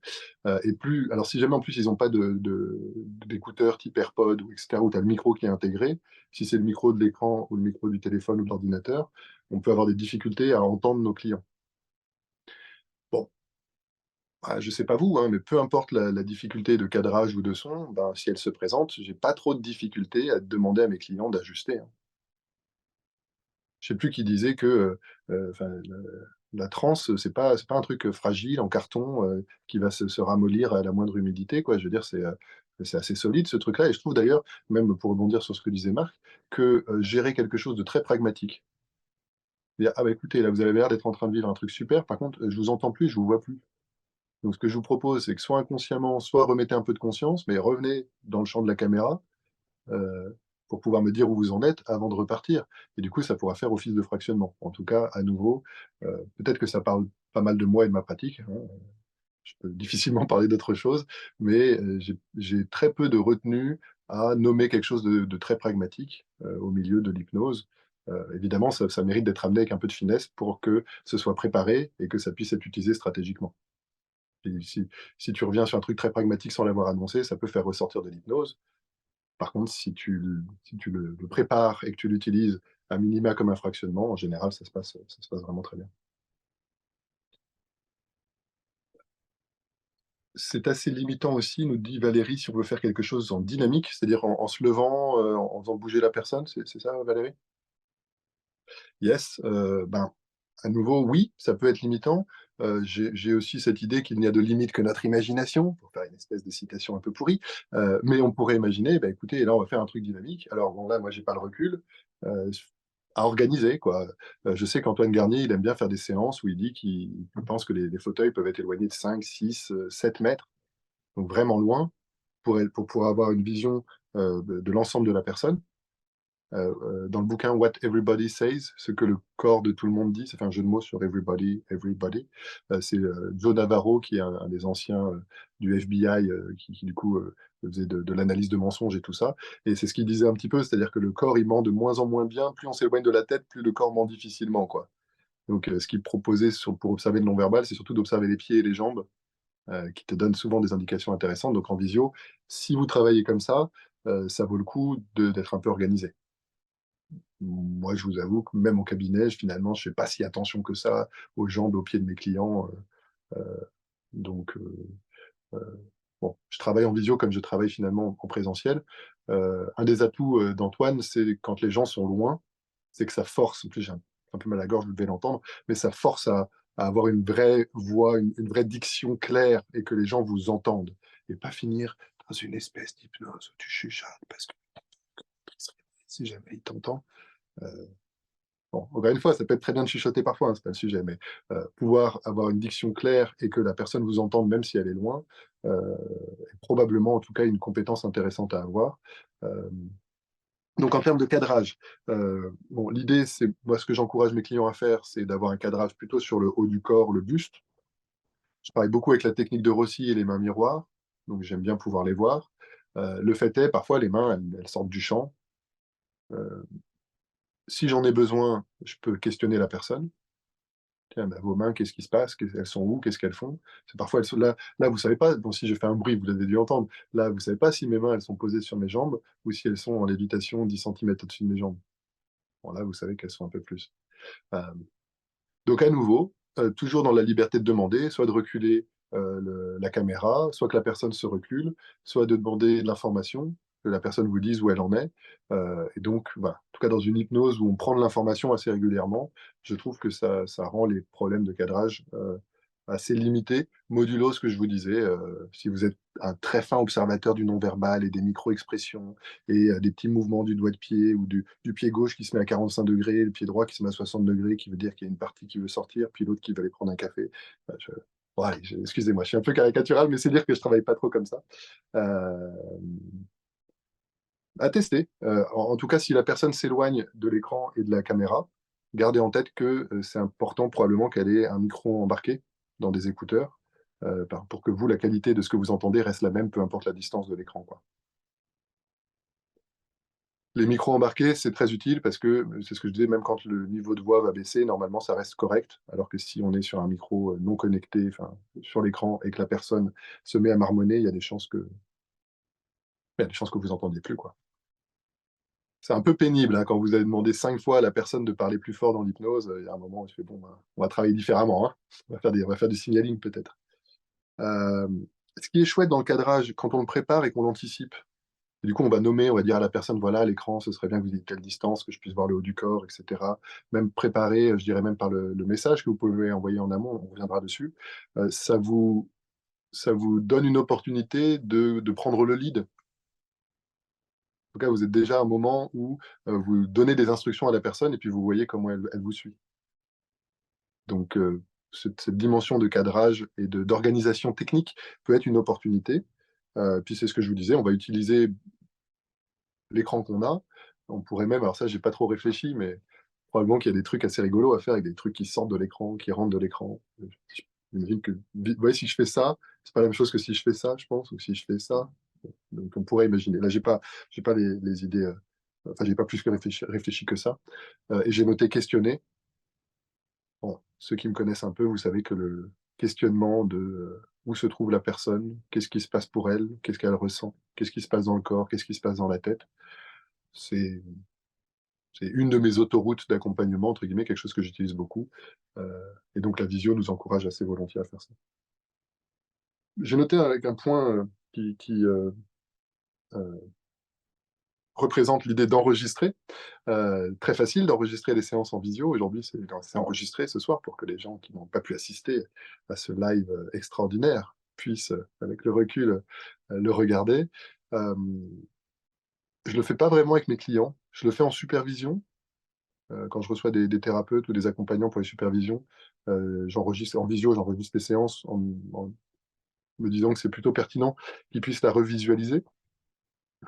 Et plus, alors si jamais en plus ils n'ont pas d'écouteurs type AirPod ou etc., où tu as le micro qui est intégré, si c'est le micro de l'écran ou le micro du téléphone ou de l'ordinateur, on peut avoir des difficultés à entendre nos clients. Bon, je sais pas vous, hein, mais peu importe la difficulté de cadrage ou de son, ben, si elle se présente, j'ai pas trop de difficulté à demander à mes clients d'ajuster, hein. Je sais plus qui disait que enfin, La transe, c'est pas un truc fragile en carton qui va se ramollir à la moindre humidité, quoi. Je veux dire, c'est assez solide ce truc-là. Et je trouve d'ailleurs, même pour rebondir sur ce que disait Marc, que gérer quelque chose de très pragmatique, dire, ah bah écoutez, là vous avez l'air d'être en train de vivre un truc super, par contre, je vous entends plus, je vous vois plus. Donc ce que je vous propose, c'est que soit inconsciemment, soit remettez un peu de conscience, mais revenez dans le champ de la caméra euh, pour pouvoir me dire où vous en êtes avant de repartir. Et du coup, ça pourra faire office de fractionnement. En tout cas, à nouveau, peut-être que ça parle pas mal de moi et de ma pratique, hein. Je peux difficilement parler d'autre chose, mais j'ai très peu de retenue à nommer quelque chose de très pragmatique au milieu de l'hypnose. Évidemment, ça mérite d'être amené avec un peu de finesse pour que ce soit préparé et que ça puisse être utilisé stratégiquement. Et si tu reviens sur un truc très pragmatique sans l'avoir annoncé, ça peut faire ressortir de l'hypnose. Par contre, si tu le prépares et que tu l'utilises à minima comme un fractionnement, en général, ça se passe vraiment très bien. C'est assez limitant aussi, nous dit Valérie, si on veut faire quelque chose en dynamique, c'est-à-dire en se levant, en faisant bouger la personne, c'est ça, Valérie? Yes, ben, à nouveau, oui, ça peut être limitant. J'ai aussi cette idée qu'il n'y a de limite que notre imagination, pour faire une espèce de citation un peu pourrie, mais on pourrait imaginer, bah, écoutez, là, on va faire un truc dynamique. Alors, bon, là, moi, j'ai pas le recul à organiser, quoi. Je sais qu'Antoine Garnier, il aime bien faire des séances où il dit qu'il pense que les fauteuils peuvent être éloignés de 5, 6, 7 mètres, donc vraiment loin, pour pouvoir avoir une vision de l'ensemble de la personne. Dans le bouquin What Everybody Says, ce que le corps de tout le monde dit, ça fait un jeu de mots sur everybody, everybody. C'est Joe Navarro, qui est un des anciens du FBI, qui, du coup faisait de l'analyse de mensonges et tout ça. Et c'est ce qu'il disait un petit peu, c'est-à-dire que le corps, il ment de moins en moins bien. Plus on s'éloigne de la tête, plus le corps ment difficilement, quoi. Donc, ce qu'il proposait pour observer le non-verbal, c'est surtout d'observer les pieds et les jambes, qui te donnent souvent des indications intéressantes. Donc, en visio, si vous travaillez comme ça vaut le coup d'être un peu organisé. Moi, je vous avoue que même au cabinet, finalement, je fais pas si attention que ça aux jambes, aux pieds de mes clients. Donc, bon, je travaille en visio comme je travaille finalement en présentiel. Un des atouts d'Antoine, c'est quand les gens sont loin, c'est que ça force, en plus j'ai un peu mal à la gorge, vous devez l'entendre, mais ça force à avoir une vraie voix, une vraie diction claire et que les gens vous entendent. Et pas finir dans une espèce d'hypnose où tu chuchotes parce que si jamais il t'entend. Bon, encore une fois, ça peut être très bien de chuchoter parfois, hein, c'est pas le sujet, mais pouvoir avoir une diction claire et que la personne vous entende même si elle est loin, est probablement en tout cas une compétence intéressante à avoir. Euh, donc en termes de cadrage, bon, l'idée, c'est, moi ce que j'encourage mes clients à faire, c'est d'avoir un cadrage plutôt sur le haut du corps, le buste. Je travaille beaucoup avec la technique de Rossi et les mains miroirs, donc j'aime bien pouvoir les voir. Le fait est, parfois les mains, elles sortent du champ. Euh, Si j'en ai besoin, je peux questionner la personne. Tiens, bah, vos mains, qu'est-ce qui se passe? Elles sont où? Qu'est-ce qu'elles font? C'est parfois elles sont là. Là, vous savez pas. Bon, si je fais un bruit, vous l'avez dû entendre. Là, vous savez pas si mes mains elles sont posées sur mes jambes ou si elles sont en lévitation 10 centimètres au-dessus de mes jambes. Bon, là, vous savez qu'elles sont un peu plus. Euh, donc, à nouveau, toujours dans la liberté de demander, soit de reculer la caméra, soit que la personne se recule, soit de demander de l'information, que la personne vous dise où elle en est. Et donc, voilà. En tout cas, dans une hypnose où on prend de l'information assez régulièrement, je trouve que ça rend les problèmes de cadrage assez limités, modulo ce que je vous disais. Si vous êtes un très fin observateur du non-verbal et des micro-expressions et des petits mouvements du doigt de pied ou du pied gauche qui se met à 45 degrés, le pied droit qui se met à 60 degrés, qui veut dire qu'il y a une partie qui veut sortir, puis l'autre qui va aller prendre un café. Bon, allez, excusez-moi, je suis un peu caricatural, mais c'est dire que je travaille pas trop comme ça. Euh, à tester. En tout cas, si la personne s'éloigne de l'écran et de la caméra, gardez en tête que c'est important probablement qu'elle ait un micro embarqué dans des écouteurs pour que vous, la qualité de ce que vous entendez reste la même, peu importe la distance de l'écran, quoi. Les micros embarqués, c'est très utile parce que, c'est ce que je disais, même quand le niveau de voix va baisser, normalement, ça reste correct. Alors que si on est sur un micro non connecté, enfin, sur l'écran, et que la personne se met à marmonner, il y a des chances que vous entendiez plus, quoi. C'est un peu pénible hein, quand vous avez demandé 5 fois à la personne de parler plus fort dans l'hypnose. Il y a un moment où je fais bon, ben, on va travailler différemment, hein. On va faire du signaling peut-être. Euh, Ce qui est chouette dans le cadrage, quand on le prépare et qu'on l'anticipe, Et du coup, on va nommer, on va dire à la personne, voilà, l'écran, ce serait bien que vous ayez telle distance, que je puisse voir le haut du corps, etc. Même préparer, je dirais même par le message que vous pouvez envoyer en amont, on reviendra dessus. Ça vous donne une opportunité de prendre le lead. En tout cas, vous êtes déjà à un moment où vous donnez des instructions à la personne et puis vous voyez comment elle vous suit. Donc, cette dimension de cadrage et d'organisation technique peut être une opportunité. Puis c'est ce que je vous disais, on va utiliser l'écran qu'on a. On pourrait même, alors ça, j'ai pas trop réfléchi, mais probablement qu'il y a des trucs assez rigolos à faire avec des trucs qui sortent de l'écran, qui rentrent de l'écran. J'imagine que, vous voyez, si je fais ça, c'est pas la même chose que si je fais ça, je pense, ou si je fais ça. Donc on pourrait imaginer. Là, j'ai pas les idées, enfin, j'ai pas plus que réfléchi que ça. Et j'ai noté questionner. Bon, ceux qui me connaissent un peu, vous savez que le questionnement de où se trouve la personne, qu'est-ce qui se passe pour elle, qu'est-ce qu'elle ressent, qu'est-ce qui se passe dans le corps, qu'est-ce qui se passe dans la tête, c'est c'est une de mes autoroutes d'accompagnement, entre guillemets, quelque chose que j'utilise beaucoup. Et donc la visio nous encourage assez volontiers à faire ça. J'ai noté avec un point qui euh, représente l'idée d'enregistrer. Très facile d'enregistrer les séances en visio. Aujourd'hui, c'est enregistré ce soir pour que les gens qui n'ont pas pu assister à ce live extraordinaire puissent, avec le recul, le regarder. Euh, je le fais pas vraiment avec mes clients. Je le fais en supervision. Quand je reçois des thérapeutes ou des accompagnants pour les supervisions, j'enregistre en visio, j'enregistre les séances en me disant que c'est plutôt pertinent qu'ils puissent la revisualiser.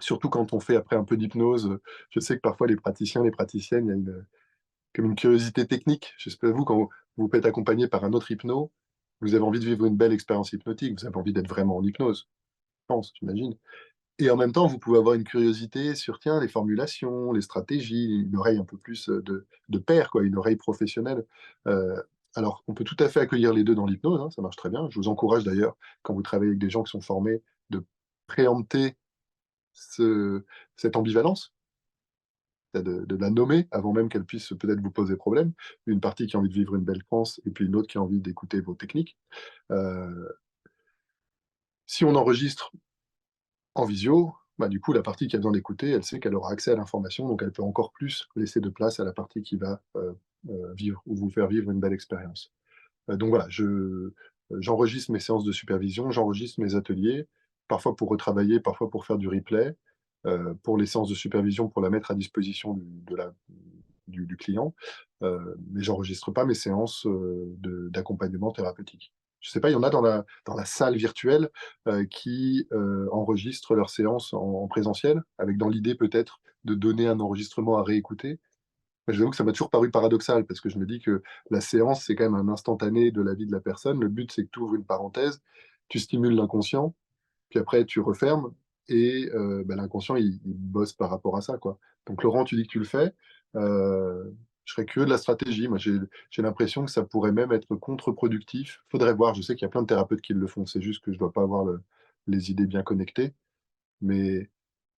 Surtout quand on fait après un peu d'hypnose. Je sais que parfois les praticiens, les praticiennes, il y a comme une curiosité technique. J'espère vous, quand vous vous faites accompagner par un autre hypno, vous avez envie de vivre une belle expérience hypnotique, vous avez envie d'être vraiment en hypnose, je pense, j'imagine. Et en même temps, vous pouvez avoir une curiosité sur, tiens, les formulations, les stratégies, une oreille un peu plus de pair, quoi, une oreille professionnelle. Euh, alors, on peut tout à fait accueillir les deux dans l'hypnose, hein, ça marche très bien. Je vous encourage d'ailleurs, quand vous travaillez avec des gens qui sont formés, de préempter cette ambivalence, de la nommer avant même qu'elle puisse peut-être vous poser problème. Une partie qui a envie de vivre une belle transe et puis une autre qui a envie d'écouter vos techniques. Euh, si on enregistre en visio, bah, du coup, la partie qui a besoin d'écouter, elle sait qu'elle aura accès à l'information, donc elle peut encore plus laisser de place à la partie qui va vivre ou vous faire vivre une belle expérience. Donc voilà, j'enregistre mes séances de supervision, j'enregistre mes ateliers, parfois pour retravailler, parfois pour faire du replay, pour les séances de supervision, pour la mettre à disposition du client, mais j'enregistre pas mes séances d'accompagnement thérapeutique. Je sais pas, il y en a dans la salle virtuelle qui enregistrent leurs séances en présentiel, avec dans l'idée peut-être de donner un enregistrement à réécouter. Mais je vous avoue que ça m'a toujours paru paradoxal, parce que je me dis que la séance, c'est quand même un instantané de la vie de la personne. Le but, c'est que tu ouvres une parenthèse, tu stimules l'inconscient, puis après, tu refermes, et bah, l'inconscient, il bosse par rapport à ça, quoi. Donc, Laurent, tu dis que tu le fais. Je serais curieux de la stratégie. Moi, j'ai l'impression que ça pourrait même être contre-productif. Faudrait voir. Je sais qu'il y a plein de thérapeutes qui le font. C'est juste que je dois pas avoir les idées bien connectées. Mais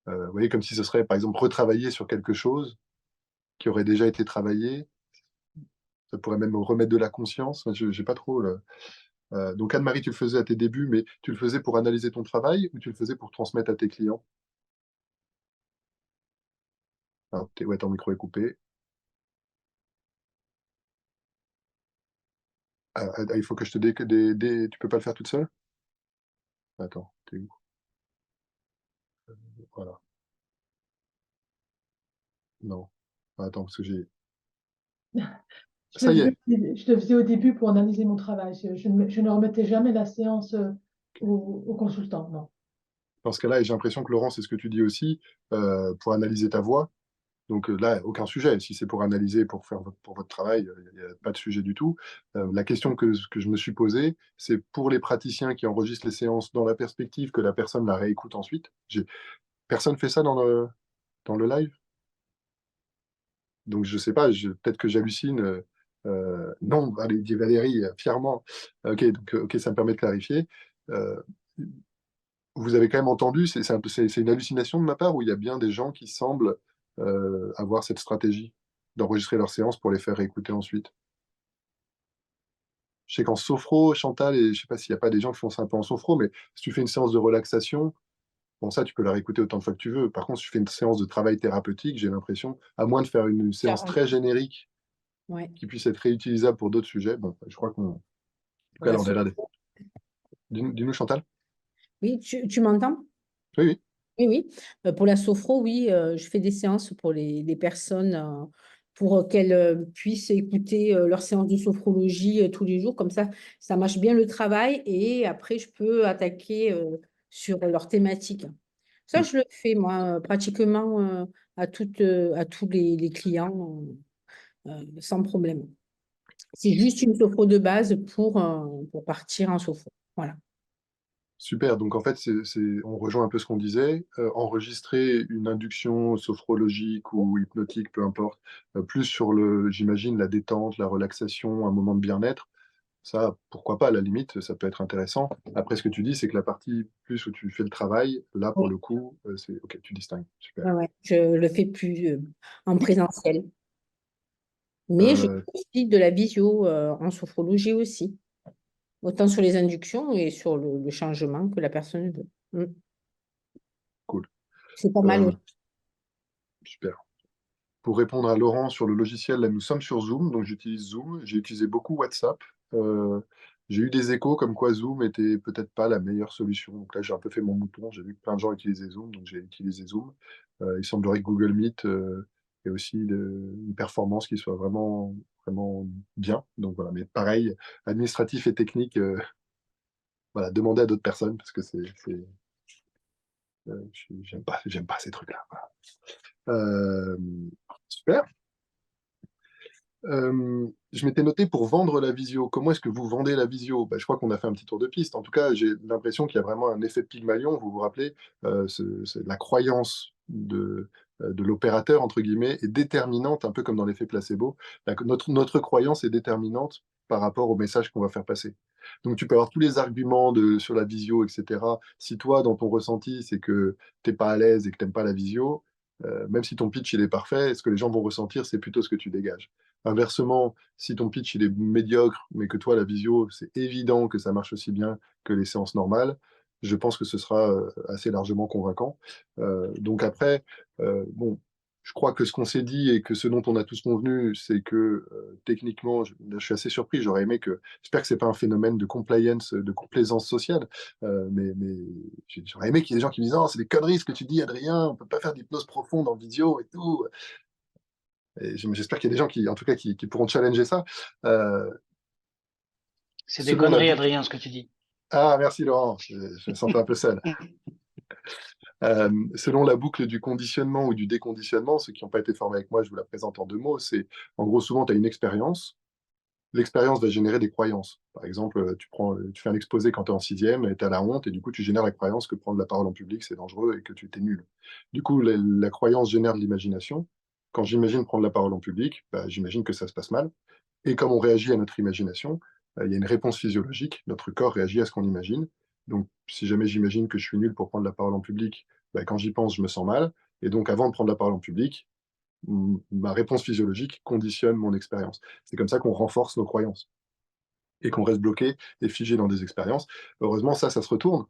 vous voyez, comme si ce serait, par exemple, retravailler sur quelque chose qui aurait déjà été travaillé. Ça pourrait même remettre de la conscience. Je n'ai pas trop. Donc, Anne-Marie, tu le faisais à tes débuts, mais tu le faisais pour analyser ton travail ou tu le faisais pour transmettre à tes clients? Ah, ouais, ton micro est coupé. Il faut que je te Tu peux pas le faire toute seule? Attends, t'es où? Voilà. Non. Attends, parce que j'ai. Ça y est. Je le faisais au début pour analyser mon travail. Je ne remettais jamais la séance au consultant, non. Dans ce cas-là, et j'ai l'impression que Laurent, c'est ce que tu dis aussi, pour analyser ta voix. Donc là, aucun sujet. Si c'est pour analyser, pour votre travail, il n'y a pas de sujet du tout. La question que je me suis posée, c'est pour les praticiens qui enregistrent les séances dans la perspective que la personne la réécoute ensuite. Personne fait ça dans le live? Donc je sais pas, peut-être que j'hallucine. Non, allez, dit Valérie fièrement. Ok, donc ok, ça me permet de clarifier. Euh, vous avez quand même entendu, c'est une hallucination de ma part, où il y a bien des gens qui semblent avoir cette stratégie d'enregistrer leurs séances pour les faire réécouter ensuite. Je sais qu'en sophro, Chantal, et je sais pas s'il n'y a pas des gens qui font ça un peu en sophro, mais si tu fais une séance de relaxation, Bon, ça, tu peux la réécouter autant de fois que tu veux. Par contre, si tu fais une séance de travail thérapeutique, j'ai l'impression, à moins de faire une séance très générique Ouais. qui puisse être réutilisable pour d'autres sujets, bon, je crois qu'en tout cas, La là, on est là. sophro. Dis-nous, Chantal? Oui, tu m'entends? Oui, oui. Oui, oui. Pour la sophro, oui, je fais des séances pour les personnes pour qu'elles puissent écouter leur séance de sophrologie tous les jours. Comme ça marche bien le travail et après, je peux attaquer sur leur thématique. Ça, Mm. je le fais, moi, pratiquement à tous les clients sans problème. C'est juste une sophro de base pour partir en sophro. Voilà. Super, donc en fait, on rejoint un peu ce qu'on disait. Enregistrer une induction sophrologique ou hypnotique, peu importe, plus sur j'imagine, la détente, la relaxation, un moment de bien-être, ça, pourquoi pas, à la limite, ça peut être intéressant. Après, ce que tu dis, c'est que la partie plus où tu fais le travail, là, pour Oui, le coup, c'est OK, tu distingues. Super. ouais, ouais. Je le fais plus en présentiel. Mais je Euh, fais aussi de la visio en sophrologie aussi, autant sur les inductions et sur le changement que la personne veut. cool. C'est pas mal Euh, aussi. super. Pour répondre à Laurent sur le logiciel, là, nous sommes sur Zoom, donc j'utilise Zoom. J'ai utilisé beaucoup WhatsApp. Euh, j'ai eu des échos comme quoi Zoom était peut-être pas la meilleure solution. Donc là, j'ai un peu fait mon mouton. J'ai vu que plein de gens utilisaient Zoom, donc j'ai utilisé Zoom. Il semblerait que Google Meet ait aussi une performance qui soit vraiment, vraiment bien. Donc voilà, mais pareil, administratif et technique, voilà, demandez à d'autres personnes parce que j'aime pas ces trucs-là. Voilà. Super. Je m'étais noté pour vendre la visio. Comment est-ce que vous vendez la visio? Je crois qu'on a fait un petit tour de piste. En tout cas, j'ai l'impression qu'il y a vraiment un effet de Pygmalion. Vous vous rappelez, la croyance de l'opérateur, entre guillemets, est déterminante, un peu comme dans l'effet placebo. Notre croyance est déterminante par rapport au message qu'on va faire passer. Donc, tu peux avoir tous les arguments sur la visio, etc. Si toi, dans ton ressenti, c'est que tu n'es pas à l'aise et que tu n'aimes pas la visio, même si ton pitch il est parfait, ce que les gens vont ressentir, c'est plutôt ce que tu dégages. Inversement, si ton pitch il est médiocre, mais que toi, la visio, c'est évident que ça marche aussi bien que les séances normales, je pense que ce sera assez largement convaincant. Donc après, bon, je crois que ce qu'on s'est dit et que ce dont on a tous convenu, c'est que techniquement, je suis assez surpris. J'espère que c'est pas un phénomène de compliance, de complaisance sociale, mais j'aurais aimé qu'il y ait des gens qui me disent, oh, c'est des conneries ce que tu dis, Adrien, on peut pas faire d'hypnose profonde en vidéo et tout. Et j'espère qu'il y a des gens qui, en tout cas, qui pourront challenger ça. Euh, C'est des selon la conneries, boucle. Adrien, ce que tu dis. Ah, merci Laurent, je me sentais un peu seul. Selon la boucle du conditionnement ou du déconditionnement, ceux qui n'ont pas été formés avec moi, je vous la présente en deux mots. C'est, en gros, souvent, tu as une expérience. L'expérience va générer des croyances. Par exemple, tu fais un exposé quand tu es en sixième et tu as la honte, et du coup, tu génères la croyance que prendre la parole en public, c'est dangereux et que tu t'es nul. Du coup, la croyance génère de l'imagination. Quand j'imagine prendre la parole en public, j'imagine que ça se passe mal. Et comme on réagit à notre imagination, il y a une réponse physiologique. Notre corps réagit à ce qu'on imagine. Donc, si jamais j'imagine que je suis nul pour prendre la parole en public, quand j'y pense, je me sens mal. Et donc, avant de prendre la parole en public, ma réponse physiologique conditionne mon expérience. C'est comme ça qu'on renforce nos croyances et qu'on reste bloqué et figé dans des expériences. Heureusement, ça se retourne.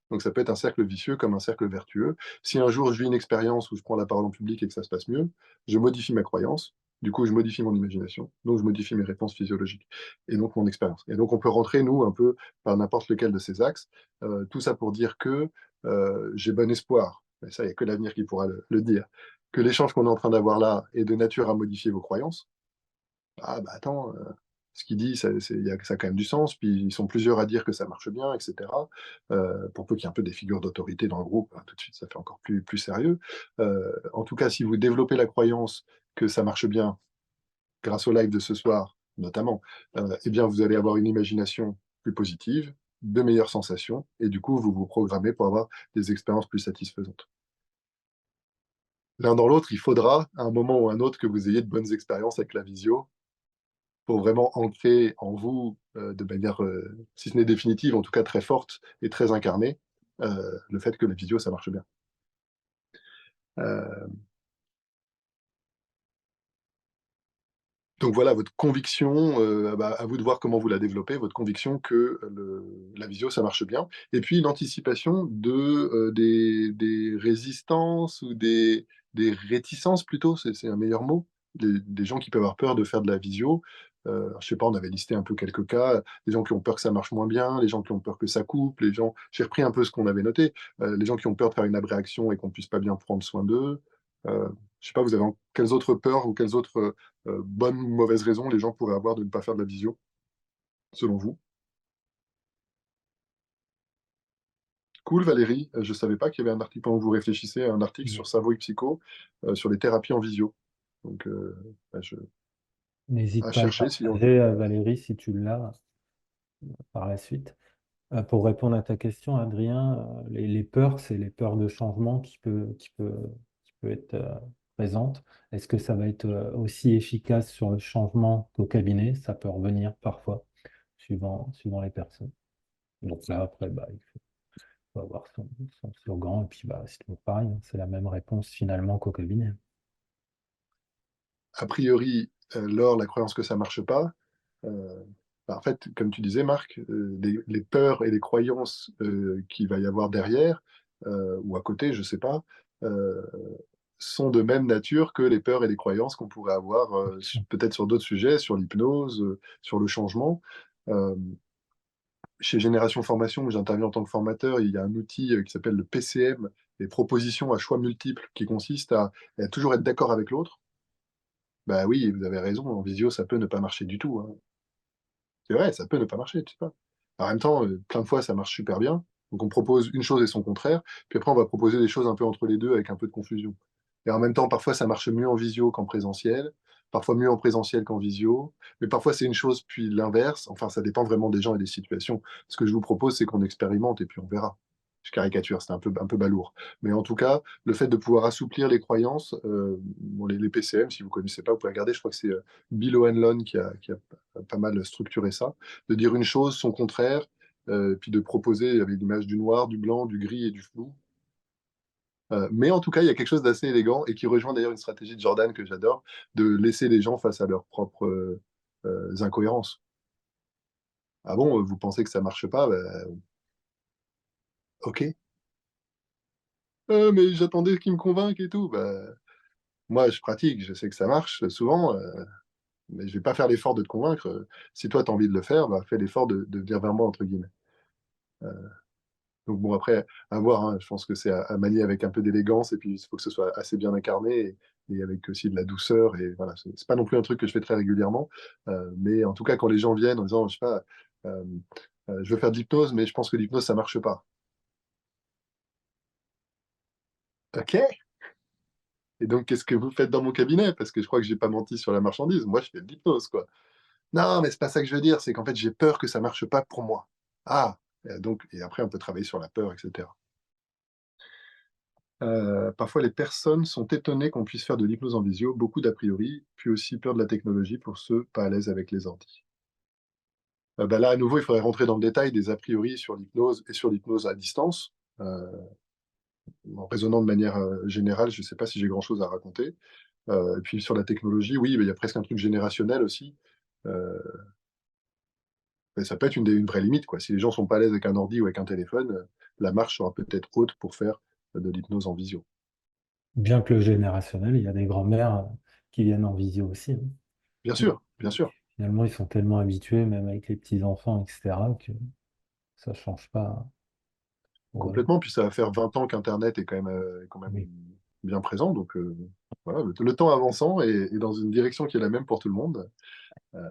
Donc ça peut être un cercle vicieux comme un cercle vertueux. Si un jour je vis une expérience où je prends la parole en public et que ça se passe mieux, je modifie ma croyance, du coup je modifie mon imagination, donc je modifie mes réponses physiologiques et donc mon expérience. Et donc on peut rentrer, nous, un peu par n'importe lequel de ces axes. Tout ça pour dire que j'ai bon espoir, et ça il n'y a que l'avenir qui pourra le dire, que l'échange qu'on est en train d'avoir là est de nature à modifier vos croyances. Ah bah attends, ce qu'il dit, ça a quand même du sens, puis ils sont plusieurs à dire que ça marche bien, etc. Pour peu qu'il y ait un peu des figures d'autorité dans le groupe, tout de suite ça fait encore plus sérieux. En tout cas, si vous développez la croyance que ça marche bien, grâce au live de ce soir notamment, eh bien vous allez avoir une imagination plus positive, de meilleures sensations, et du coup vous vous programmez pour avoir des expériences plus satisfaisantes. L'un dans l'autre, il faudra à un moment ou à un autre que vous ayez de bonnes expériences avec la visio pour vraiment ancrer en vous de manière, si ce n'est définitive, en tout cas très forte et très incarnée, le fait que la vidéo, ça marche bien. Euh, Donc voilà, votre conviction, à vous de voir comment vous la développez, votre conviction que la visio, ça marche bien. Et puis l'anticipation des résistances ou des réticences plutôt, c'est un meilleur mot. Des gens qui peuvent avoir peur de faire de la visio. Je sais pas, on avait listé un peu quelques cas, les gens qui ont peur que ça marche moins bien, les gens qui ont peur que ça coupe, les gens, j'ai repris un peu ce qu'on avait noté, les gens qui ont peur de faire une abréaction et qu'on puisse pas bien prendre soin d'eux. Je sais pas, vous avez quelles autres peurs ou quelles autres bonnes ou mauvaises raisons les gens pourraient avoir de ne pas faire de la visio, selon vous? Cool, Valérie. Je ne savais pas qu'il y avait un article, pendant que vous réfléchissez, un article sur Cerveau et Psycho, sur les thérapies en visio. Donc, N'hésite à pas à le chercher si on... partager, Valérie, si tu l'as par la suite. Pour répondre à ta question, Adrien, les peurs, c'est les peurs de changement qui peut être présente. Est-ce que ça va être aussi efficace sur le changement qu'au cabinet? Ça peut revenir parfois, suivant les personnes. Donc là, après, bah, faut avoir son slogan, et puis bah, c'est toujours pareil, hein, c'est la même réponse finalement qu'au cabinet. A priori, Laure, la croyance que ça ne marche pas, euh, en fait, comme tu disais, Marc, les peurs et les croyances qu'il va y avoir derrière, ou à côté, je ne sais pas, euh, sont de même nature que les peurs et les croyances qu'on pourrait avoir peut-être sur d'autres sujets, sur l'hypnose, sur le changement. Euh, Chez Génération Formation, où j'interviens en tant que formateur, il y a un outil qui s'appelle le PCM, les propositions à choix multiples, qui consiste à toujours être d'accord avec l'autre. Bah oui, vous avez raison, en visio, ça peut ne pas marcher du tout, hein. C'est vrai, ça peut ne pas marcher, tu sais pas. En même temps, plein de fois, ça marche super bien. Donc on propose une chose et son contraire, puis après on va proposer des choses un peu entre les deux avec un peu de confusion. Et en même temps, parfois ça marche mieux en visio qu'en présentiel, parfois mieux en présentiel qu'en visio, mais parfois c'est une chose puis l'inverse. Enfin, ça dépend vraiment des gens et des situations. Ce que je vous propose, c'est qu'on expérimente et puis on verra. Je caricature, c'est un peu balourd. Mais en tout cas, le fait de pouvoir assouplir les croyances, bon, les PCM, si vous ne connaissez pas, vous pouvez regarder, je crois que c'est Bill O'Hanlon qui a pas mal structuré ça, de dire une chose, son contraire, puis de proposer avec l'image du noir, du blanc, du gris et du flou. Mais en tout cas, il y a quelque chose d'assez élégant et qui rejoint d'ailleurs une stratégie de Jordan que j'adore, de laisser les gens face à leurs propres incohérences. Ah bon, vous pensez que ça marche pas? Ben, ok. Mais j'attendais qu'ils me convainquent et tout. Ben, moi, je pratique, je sais que ça marche souvent, mais je vais pas faire l'effort de te convaincre. Si toi, tu as envie de le faire, bah, fais l'effort de venir vers moi, entre guillemets. Donc bon, après, à voir, hein, je pense que c'est à manier avec un peu d'élégance, et puis il faut que ce soit assez bien incarné, et avec aussi de la douceur, et voilà, c'est pas non plus un truc que je fais très régulièrement, mais en tout cas, quand les gens viennent en disant, je sais pas, euh, je veux faire de l'hypnose, mais je pense que l'hypnose, ça marche pas. Ok. Et donc, qu'est-ce que vous faites dans mon cabinet? Parce que je crois que j'ai pas menti sur la marchandise. Moi, je fais de l'hypnose, quoi. Non, mais c'est pas ça que je veux dire. C'est qu'en fait, j'ai peur que ça marche pas pour moi. Ah, donc, et après, on peut travailler sur la peur, etc. Parfois, les personnes sont étonnées qu'on puisse faire de l'hypnose en visio, beaucoup d'a priori, puis aussi peur de la technologie pour ceux pas à l'aise avec les ordis. Bah là, à nouveau, il faudrait rentrer dans le détail des a priori sur l'hypnose et sur l'hypnose à distance. Euh, En raisonnant de manière générale, je ne sais pas si j'ai grand-chose à raconter. Et puis sur la technologie, oui, mais il y a presque un truc générationnel aussi. Euh, mais ça peut être une vraie limite, quoi. Si les gens sont pas à l'aise avec un ordi ou avec un téléphone, la marche sera peut-être haute pour faire de l'hypnose en visio. Bien que le générationnel, il y a des grands-mères qui viennent en visio aussi, hein. Bien Donc, sûr, bien sûr. finalement, ils sont tellement habitués, même avec les petits-enfants, etc., que ça change pas. Ouais. Complètement, puis ça va faire 20 ans qu'Internet est quand même Oui. bien présent. Donc voilà, le temps avançant et dans une direction qui est la même pour tout le monde. Euh,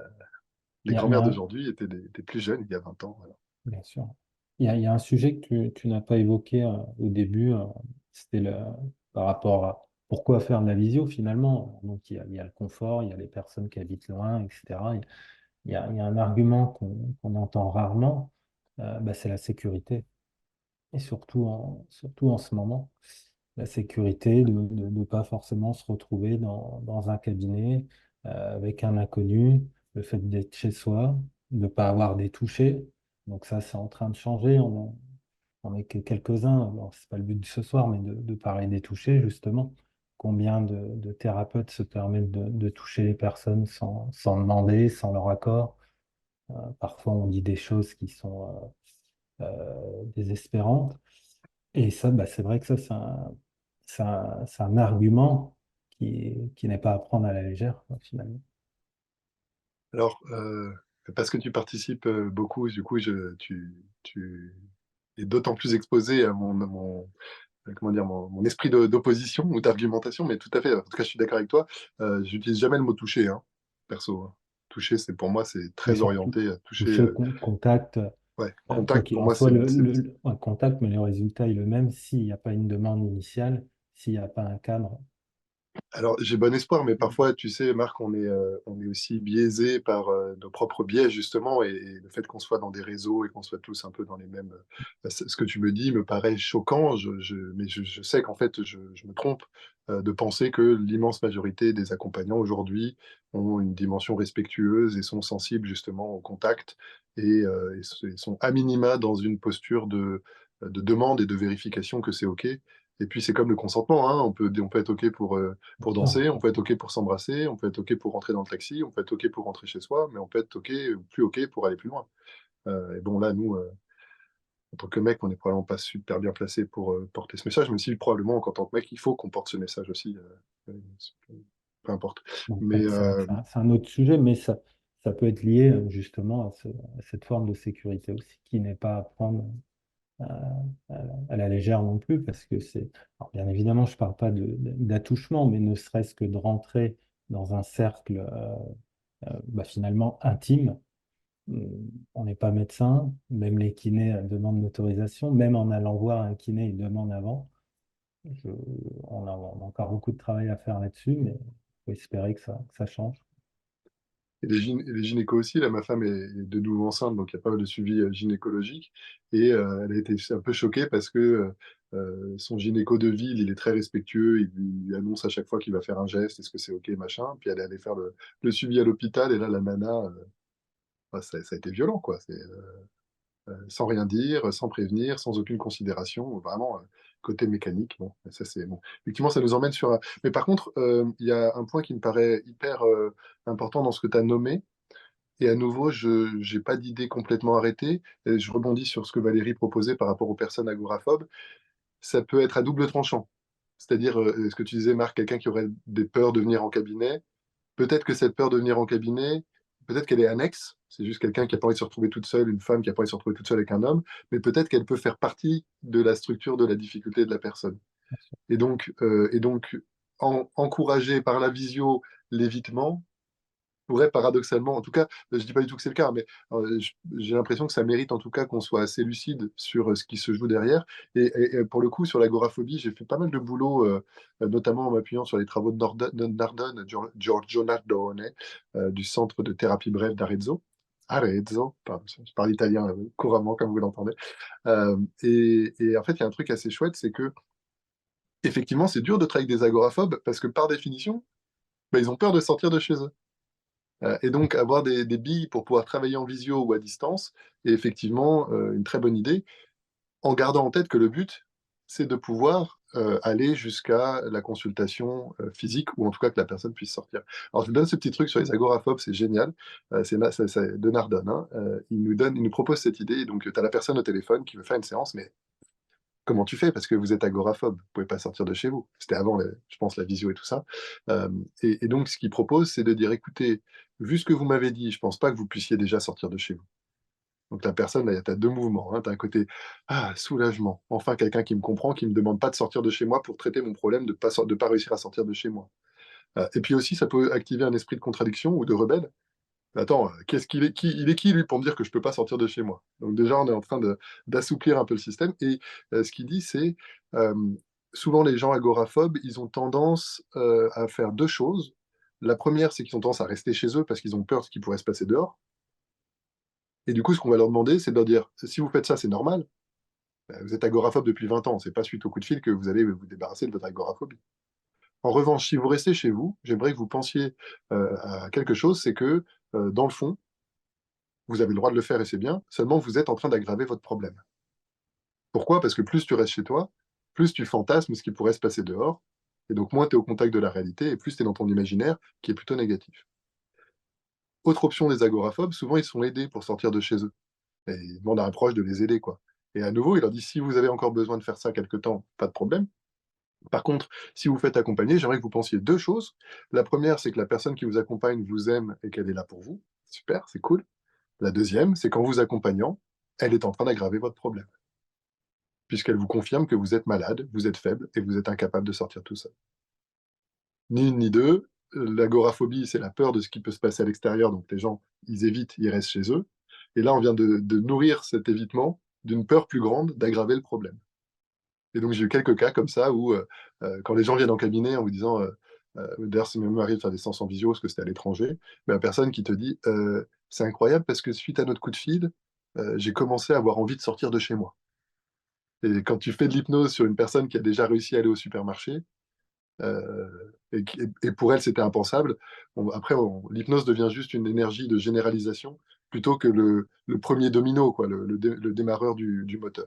les Il y grands-mères a, d'aujourd'hui étaient plus jeunes il y a 20 ans. Voilà. bien sûr. Il y a un sujet que tu n'as pas évoqué au début, c'était par rapport à pourquoi faire de la visio finalement. Donc il y a le confort, il y a les personnes qui habitent loin, etc. Il y a un argument qu'on entend rarement, bah, c'est la sécurité. Et surtout en ce moment, la sécurité de ne pas forcément se retrouver dans un cabinet avec un inconnu, le fait d'être chez soi, de ne pas avoir des touchés. Donc ça, c'est en train de changer. On est que quelques-uns. Alors, c'est pas le but de ce soir, mais de parler des touchés, justement. combien de thérapeutes se permettent de toucher les personnes sans demander, sans leur accord. Parfois, on dit des choses qui sont désespérantes. Et ça, bah, c'est vrai que ça, c'est un argument qui n'est pas à prendre à la légère, quoi, finalement. Alors, parce que tu participes beaucoup, du coup, tu es d'autant plus exposé à comment dire, mon esprit d'opposition ou d'argumentation, mais tout à fait, en tout cas, je suis d'accord avec toi. J'utilise jamais le mot toucher, hein, perso, hein. Toucher, c'est pour moi, c'est Mais très surtout, orienté à toucher. toucher, contact, Ouais, quoi contact, qu'il pour en moi, soit, un contact, mais le résultat est le même s'il n'y a pas une demande initiale, s'il n'y a pas un cadre. Alors, j'ai bon espoir, mais parfois, tu sais, Marc, on est aussi biaisé par nos propres biais, justement, et le fait qu'on soit dans des réseaux et qu'on soit tous un peu dans les mêmes. Ce que tu me dis me paraît choquant, mais je sais qu'en fait, je me trompe de penser que l'immense majorité des accompagnants aujourd'hui ont une dimension respectueuse et sont sensibles, justement, au contact et sont à minima dans une posture de demande et de vérification que c'est OK. Et puis, c'est comme le consentement, hein. On peut être OK Bien pour sûr. danser, on peut être OK pour s'embrasser, on peut être OK pour rentrer dans le taxi, on peut être OK pour rentrer chez soi, mais on peut être OK, plus OK pour aller plus loin. Et bon, là, nous, en tant que mec, on n'est probablement pas super bien placé pour porter ce message, même si probablement, qu'en tant que mec, il faut qu'on porte ce message aussi. Peu importe. Bon, Mais c'est un autre sujet, mais ça peut être lié justement à cette forme de sécurité aussi, qui n'est pas à prendre à la légère non plus, parce que c'est. Alors, bien évidemment, je ne parle pas d'attouchement, mais ne serait-ce que de rentrer dans un cercle bah, finalement intime. On n'est pas médecin, même les kinés demandent l'autorisation, même en allant voir un kiné, ils demandent avant. Je- on a encore beaucoup de travail à faire là-dessus, mais il faut espérer que ça change. et les gynécos aussi, là, ma femme est de nouveau enceinte, donc il y a pas mal de suivi gynécologique. Et elle a été un peu choquée parce que son gynéco de ville, il est très respectueux, il lui annonce à chaque fois qu'il va faire un geste, est-ce que c'est OK, machin. Puis elle est allée faire le suivi à l'hôpital, et là, la nana, bah, ça a été violent, quoi. Sans rien dire, sans prévenir, sans aucune considération, vraiment côté mécanique. Bon, ça c'est bon. Effectivement, ça nous emmène sur. Mais par contre, il y a un point qui me paraît hyper important dans ce que tu as nommé. Et à nouveau, je n'ai pas d'idée complètement arrêtée. Et je rebondis sur ce que Valérie proposait par rapport aux personnes agoraphobes. Ça peut être à double tranchant. C'est-à-dire, ce que tu disais, Marc, quelqu'un qui aurait des peurs de venir en cabinet. Peut-être que cette peur de venir en cabinet, peut-être qu'elle est annexe. C'est juste quelqu'un qui n'a pas envie de se retrouver toute seule, une femme qui n'a pas envie de se retrouver toute seule avec un homme. Mais peut-être qu'elle peut faire partie de la structure de la difficulté de la personne. Et donc encourager par la visio l'évitement pourrait paradoxalement, en tout cas, je dis pas du tout que c'est le cas, mais j'ai l'impression que ça mérite en tout cas qu'on soit assez lucide sur ce qui se joue derrière. Et pour le coup, sur l'agoraphobie, j'ai fait pas mal de boulot, notamment en m'appuyant sur les travaux de Nardone, Giorgio Nardone, du centre de thérapie brève d'Arezzo. Arezzo, pardon, je parle italien couramment, comme vous l'entendez. Et en fait, il y a un truc assez chouette, c'est que effectivement, c'est dur de travailler avec des agoraphobes parce que par définition, bah, ils ont peur de sortir de chez eux. Et donc, avoir des billes pour pouvoir travailler en visio ou à distance est effectivement une très bonne idée, en gardant en tête que le but, c'est de pouvoir aller jusqu'à la consultation physique, ou en tout cas que la personne puisse sortir. Alors, je vous donne ce petit truc sur les agoraphobes, c'est génial. C'est de Nardone, hein. Il nous propose cette idée. Et donc, tu as la personne au téléphone qui veut faire une séance, mais comment tu fais? Parce que vous êtes agoraphobe, vous pouvez pas sortir de chez vous. C'était avant, je pense, la visio et tout ça. Et donc, ce qu'il propose, c'est de dire, écoutez, vu ce que vous m'avez dit, je pense pas que vous puissiez déjà sortir de chez vous. Donc la personne, là, tu as deux mouvements, hein. Tu as un côté, ah, soulagement. Enfin, quelqu'un qui me comprend, qui me demande pas de sortir de chez moi pour traiter mon problème de pas réussir à sortir de chez moi. Et puis aussi, ça peut activer un esprit de contradiction ou de rebelle. Attends, qu'est-ce qu'il est qui il est qui lui pour me dire que je peux pas sortir de chez moi? Donc déjà, on est en train d'assouplir un peu le système. Et ce qu'il dit, c'est euh, souvent les gens agoraphobes, ils ont tendance à faire deux choses. La première, c'est qu'ils ont tendance à rester chez eux parce qu'ils ont peur de ce qui pourrait se passer dehors. Et du coup, ce qu'on va leur demander, c'est de leur dire, si vous faites ça, c'est normal. Vous êtes agoraphobe depuis 20 ans. C'est pas suite au coup de fil que vous allez vous débarrasser de votre agoraphobie. En revanche, si vous restez chez vous, j'aimerais que vous pensiez à quelque chose, c'est que dans le fond, vous avez le droit de le faire et c'est bien, seulement vous êtes en train d'aggraver votre problème. Pourquoi? Parce que plus tu restes chez toi, plus tu fantasmes ce qui pourrait se passer dehors, Et donc, moins tu es au contact de la réalité, et plus tu es dans ton imaginaire, qui est plutôt négatif. Autre option des agoraphobes, souvent ils sont aidés pour sortir de chez eux. Et ils demandent à un proche de les aider, quoi. Et à nouveau, il leur dit, si vous avez encore besoin de faire ça quelque temps, pas de problème. Par contre, si vous faites accompagner, j'aimerais que vous pensiez deux choses. La première, c'est que la personne qui vous accompagne vous aime et qu'elle est là pour vous. Super, c'est cool. La deuxième, c'est qu'en vous accompagnant, elle est en train d'aggraver votre problème, puisqu'elle vous confirme que vous êtes malade, vous êtes faible et vous êtes incapable de sortir tout seul. Ni une ni deux. L'agoraphobie, c'est la peur de ce qui peut se passer à l'extérieur, donc les gens, ils évitent, ils restent chez eux. Et là, on vient de nourrir cet évitement d'une peur plus grande d'aggraver le problème. Et donc, j'ai eu quelques cas comme ça où, quand les gens viennent en cabinet en vous disant, d'ailleurs, c'est même arrivé de faire des séances en visio parce que c'était à l'étranger, mais la personne qui te dit, c'est incroyable parce que suite à notre coup de fil, j'ai commencé à avoir envie de sortir de chez moi. Et quand tu fais de l'hypnose sur une personne qui a déjà réussi à aller au supermarché, et pour elle, c'était impensable. Après, l'hypnose devient juste une énergie de généralisation plutôt que le premier domino, quoi, le démarreur du moteur.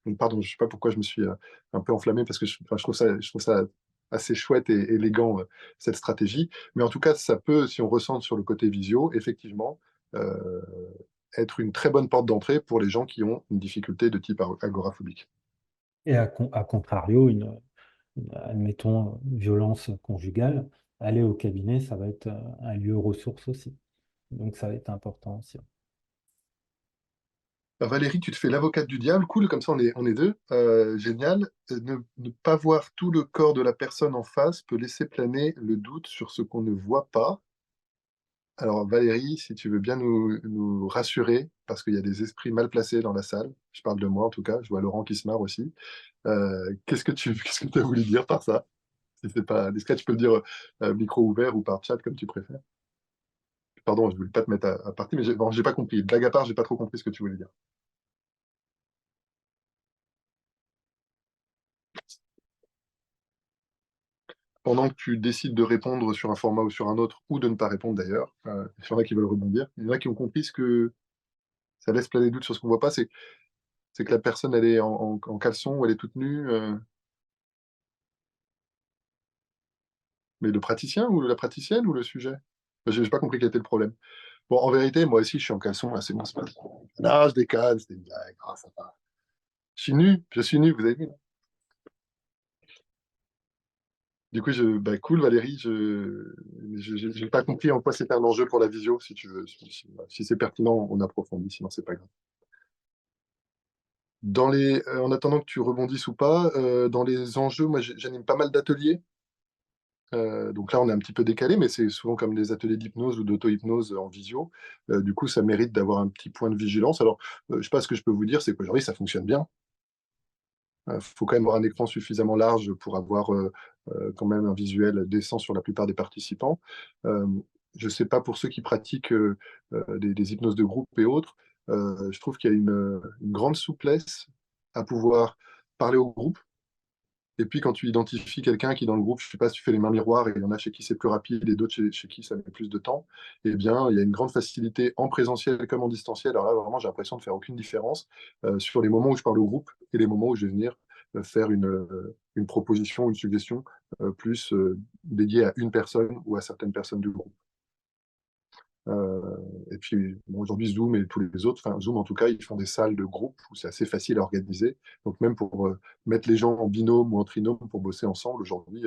Donc, pardon, je ne sais pas pourquoi je me suis un peu enflammé parce que enfin, je trouve ça assez chouette et élégant, cette stratégie. Mais en tout cas, ça peut, si on ressent sur le côté visio, effectivement, euh, être une très bonne porte d'entrée pour les gens qui ont une difficulté de type agoraphobique. Et à contrario, admettons, violence conjugale, aller au cabinet, ça va être un lieu ressource aussi. Donc ça va être important aussi. Valérie, tu te fais l'avocate du diable, cool, comme ça on est deux, génial. Ne pas voir tout le corps de la personne en face peut laisser planer le doute sur ce qu'on ne voit pas. Alors Valérie, si tu veux bien nous rassurer, parce qu'il y a des esprits mal placés dans la salle, je parle de moi en tout cas, je vois Laurent qui se marre aussi. Qu'est-ce que tu as voulu dire par ça? Si c'est pas discret, tu peux le dire micro ouvert ou par chat comme tu préfères. Pardon, je voulais pas te mettre à partie, mais j'ai pas compris. Blague à part, j'ai pas trop compris ce que tu voulais dire. Pendant que tu décides de répondre sur un format ou sur un autre, ou de ne pas répondre d'ailleurs, il y en a qui veulent rebondir. Il y en a qui ont compris ce que ça laisse planer des doutes sur ce qu'on voit pas, c'est que la personne, elle est en caleçon ou elle est toute nue, mais le praticien ou la praticienne ou le sujet? J'ai pas compris quel était le problème. Bon, en vérité, moi aussi, je suis en caleçon, là, c'est bon, c'est pas... Non, je déconne, c'était une blague, ah, ça va. Je suis nu, vous avez vu, non? Du coup, bah, cool, Valérie, j'ai pas compris en quoi c'était un enjeu pour la visio, si tu veux. Si c'est pertinent, on approfondit, sinon c'est pas grave. En attendant que tu rebondisses ou pas, dans les enjeux, moi j'anime pas mal d'ateliers. Donc là, on est un petit peu décalé, mais c'est souvent comme des ateliers d'hypnose ou d'auto-hypnose en visio. Du coup, ça mérite d'avoir un petit point de vigilance. Alors, je sais pas ce que je peux vous dire, c'est qu'aujourd'hui, ça fonctionne bien. Il faut quand même avoir un écran suffisamment large pour avoir quand même un visuel décent sur la plupart des participants. Euh, je ne sais pas pour ceux qui pratiquent des hypnoses de groupe et autres, je trouve qu'il y a une grande souplesse à pouvoir parler au groupe. Et puis quand tu identifies quelqu'un qui dans le groupe, je ne sais pas si tu fais les mains miroirs et il y en a chez qui c'est plus rapide et d'autres chez qui ça met plus de temps, eh bien il y a une grande facilité en présentiel comme en distanciel. Alors là, vraiment, j'ai l'impression de faire aucune différence sur les moments où je parle au groupe et les moments où je vais venir faire une proposition, une suggestion plus dédiée à une personne ou à certaines personnes du groupe. Et puis bon, aujourd'hui, Zoom et tous les autres, enfin Zoom en tout cas, ils font des salles de groupe où c'est assez facile à organiser. Donc même pour mettre les gens en binôme ou en trinôme pour bosser ensemble, aujourd'hui,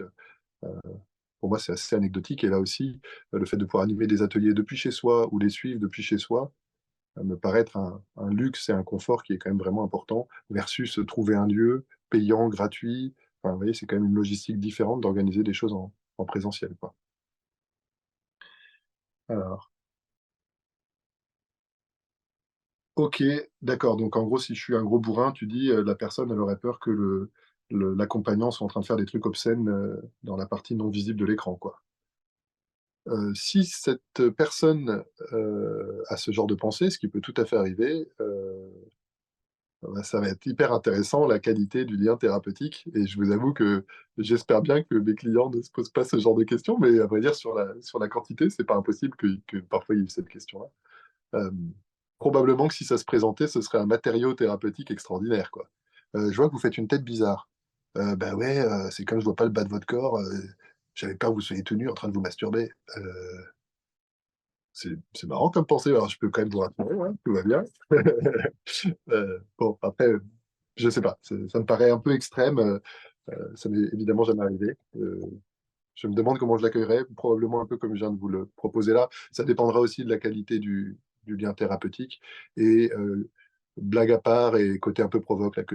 pour moi, c'est assez anecdotique. Et là aussi, le fait de pouvoir animer des ateliers depuis chez soi ou les suivre depuis chez soi me paraît être un luxe et un confort qui est quand même vraiment important, versus trouver un lieu payant, gratuit. Enfin, vous voyez, c'est quand même une logistique différente d'organiser des choses en présentiel, quoi. Alors, ok, d'accord. Donc en gros, si je suis un gros bourrin, tu dis la personne, elle aurait peur que l'accompagnant soit en train de faire des trucs obscènes dans la partie non visible de l'écran, quoi. Si cette personne a ce genre de pensée, ce qui peut tout à fait arriver, bah, ça va être hyper intéressant la qualité du lien thérapeutique. Et je vous avoue que j'espère bien que mes clients ne se posent pas ce genre de questions, mais à vrai dire, sur la quantité, c'est pas impossible que parfois il y ait cette question-là. Euh, Probablement que si ça se présentait, ce serait un matériau thérapeutique extraordinaire, quoi. Je vois que vous faites une tête bizarre. Bah ouais, c'est comme je vois pas le bas de votre corps, j'avais peur que vous soyez tenu en train de vous masturber. C'est marrant comme pensée, alors je peux quand même vous rassurer, ouais, tout va bien. Bon, après, je sais pas, ça me paraît un peu extrême, ça m'est évidemment jamais arrivé. Je me demande comment je l'accueillerais, probablement un peu comme je viens de vous le proposer là. Ça dépendra aussi de la qualité du lien thérapeutique. Et blague à part et côté un peu provoque là, que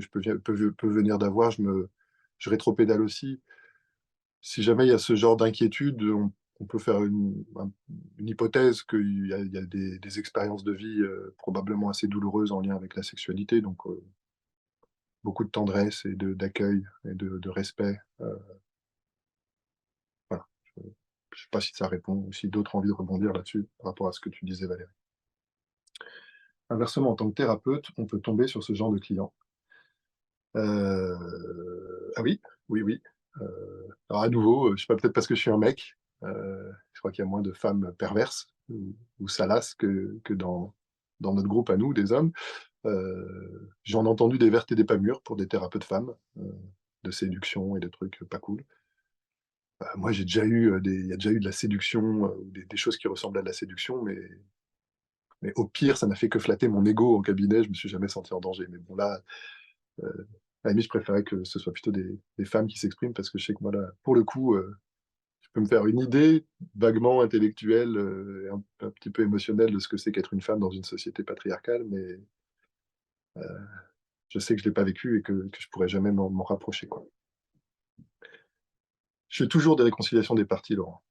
peux venir d'avoir, je rétropédale aussi. Si jamais il y a ce genre d'inquiétude, on peut faire une hypothèse qu'il y a des expériences de vie probablement assez douloureuses en lien avec la sexualité. Donc beaucoup de tendresse et d'accueil et de respect. Voilà. Je ne sais pas si ça répond ou si d'autres ont envie de rebondir là-dessus par rapport à ce que tu disais, Valérie. Inversement, en tant que thérapeute, on peut tomber sur ce genre de client. Ah oui, oui, oui. Alors à nouveau, je sais pas, peut-être parce que je suis un mec, je crois qu'il y a moins de femmes perverses ou salaces que dans notre groupe à nous, des hommes. J'en ai entendu des vertes et des pas mûres pour des thérapeutes femmes, de séduction et de trucs pas cool. Moi, il y a déjà eu de la séduction, ou des choses qui ressemblaient à de la séduction, mais au pire, ça n'a fait que flatter mon ego au cabinet. Je me suis jamais senti en danger. Mais bon, là, à la limite, je préférais que ce soit plutôt des femmes qui s'expriment parce que je sais que moi, là, pour le coup, je peux me faire une idée vaguement intellectuelle, et un petit peu émotionnelle de ce que c'est qu'être une femme dans une société patriarcale, mais je sais que je l'ai pas vécu et que je pourrais jamais m'en rapprocher, quoi. Je fais toujours des réconciliations des parties, Laurent.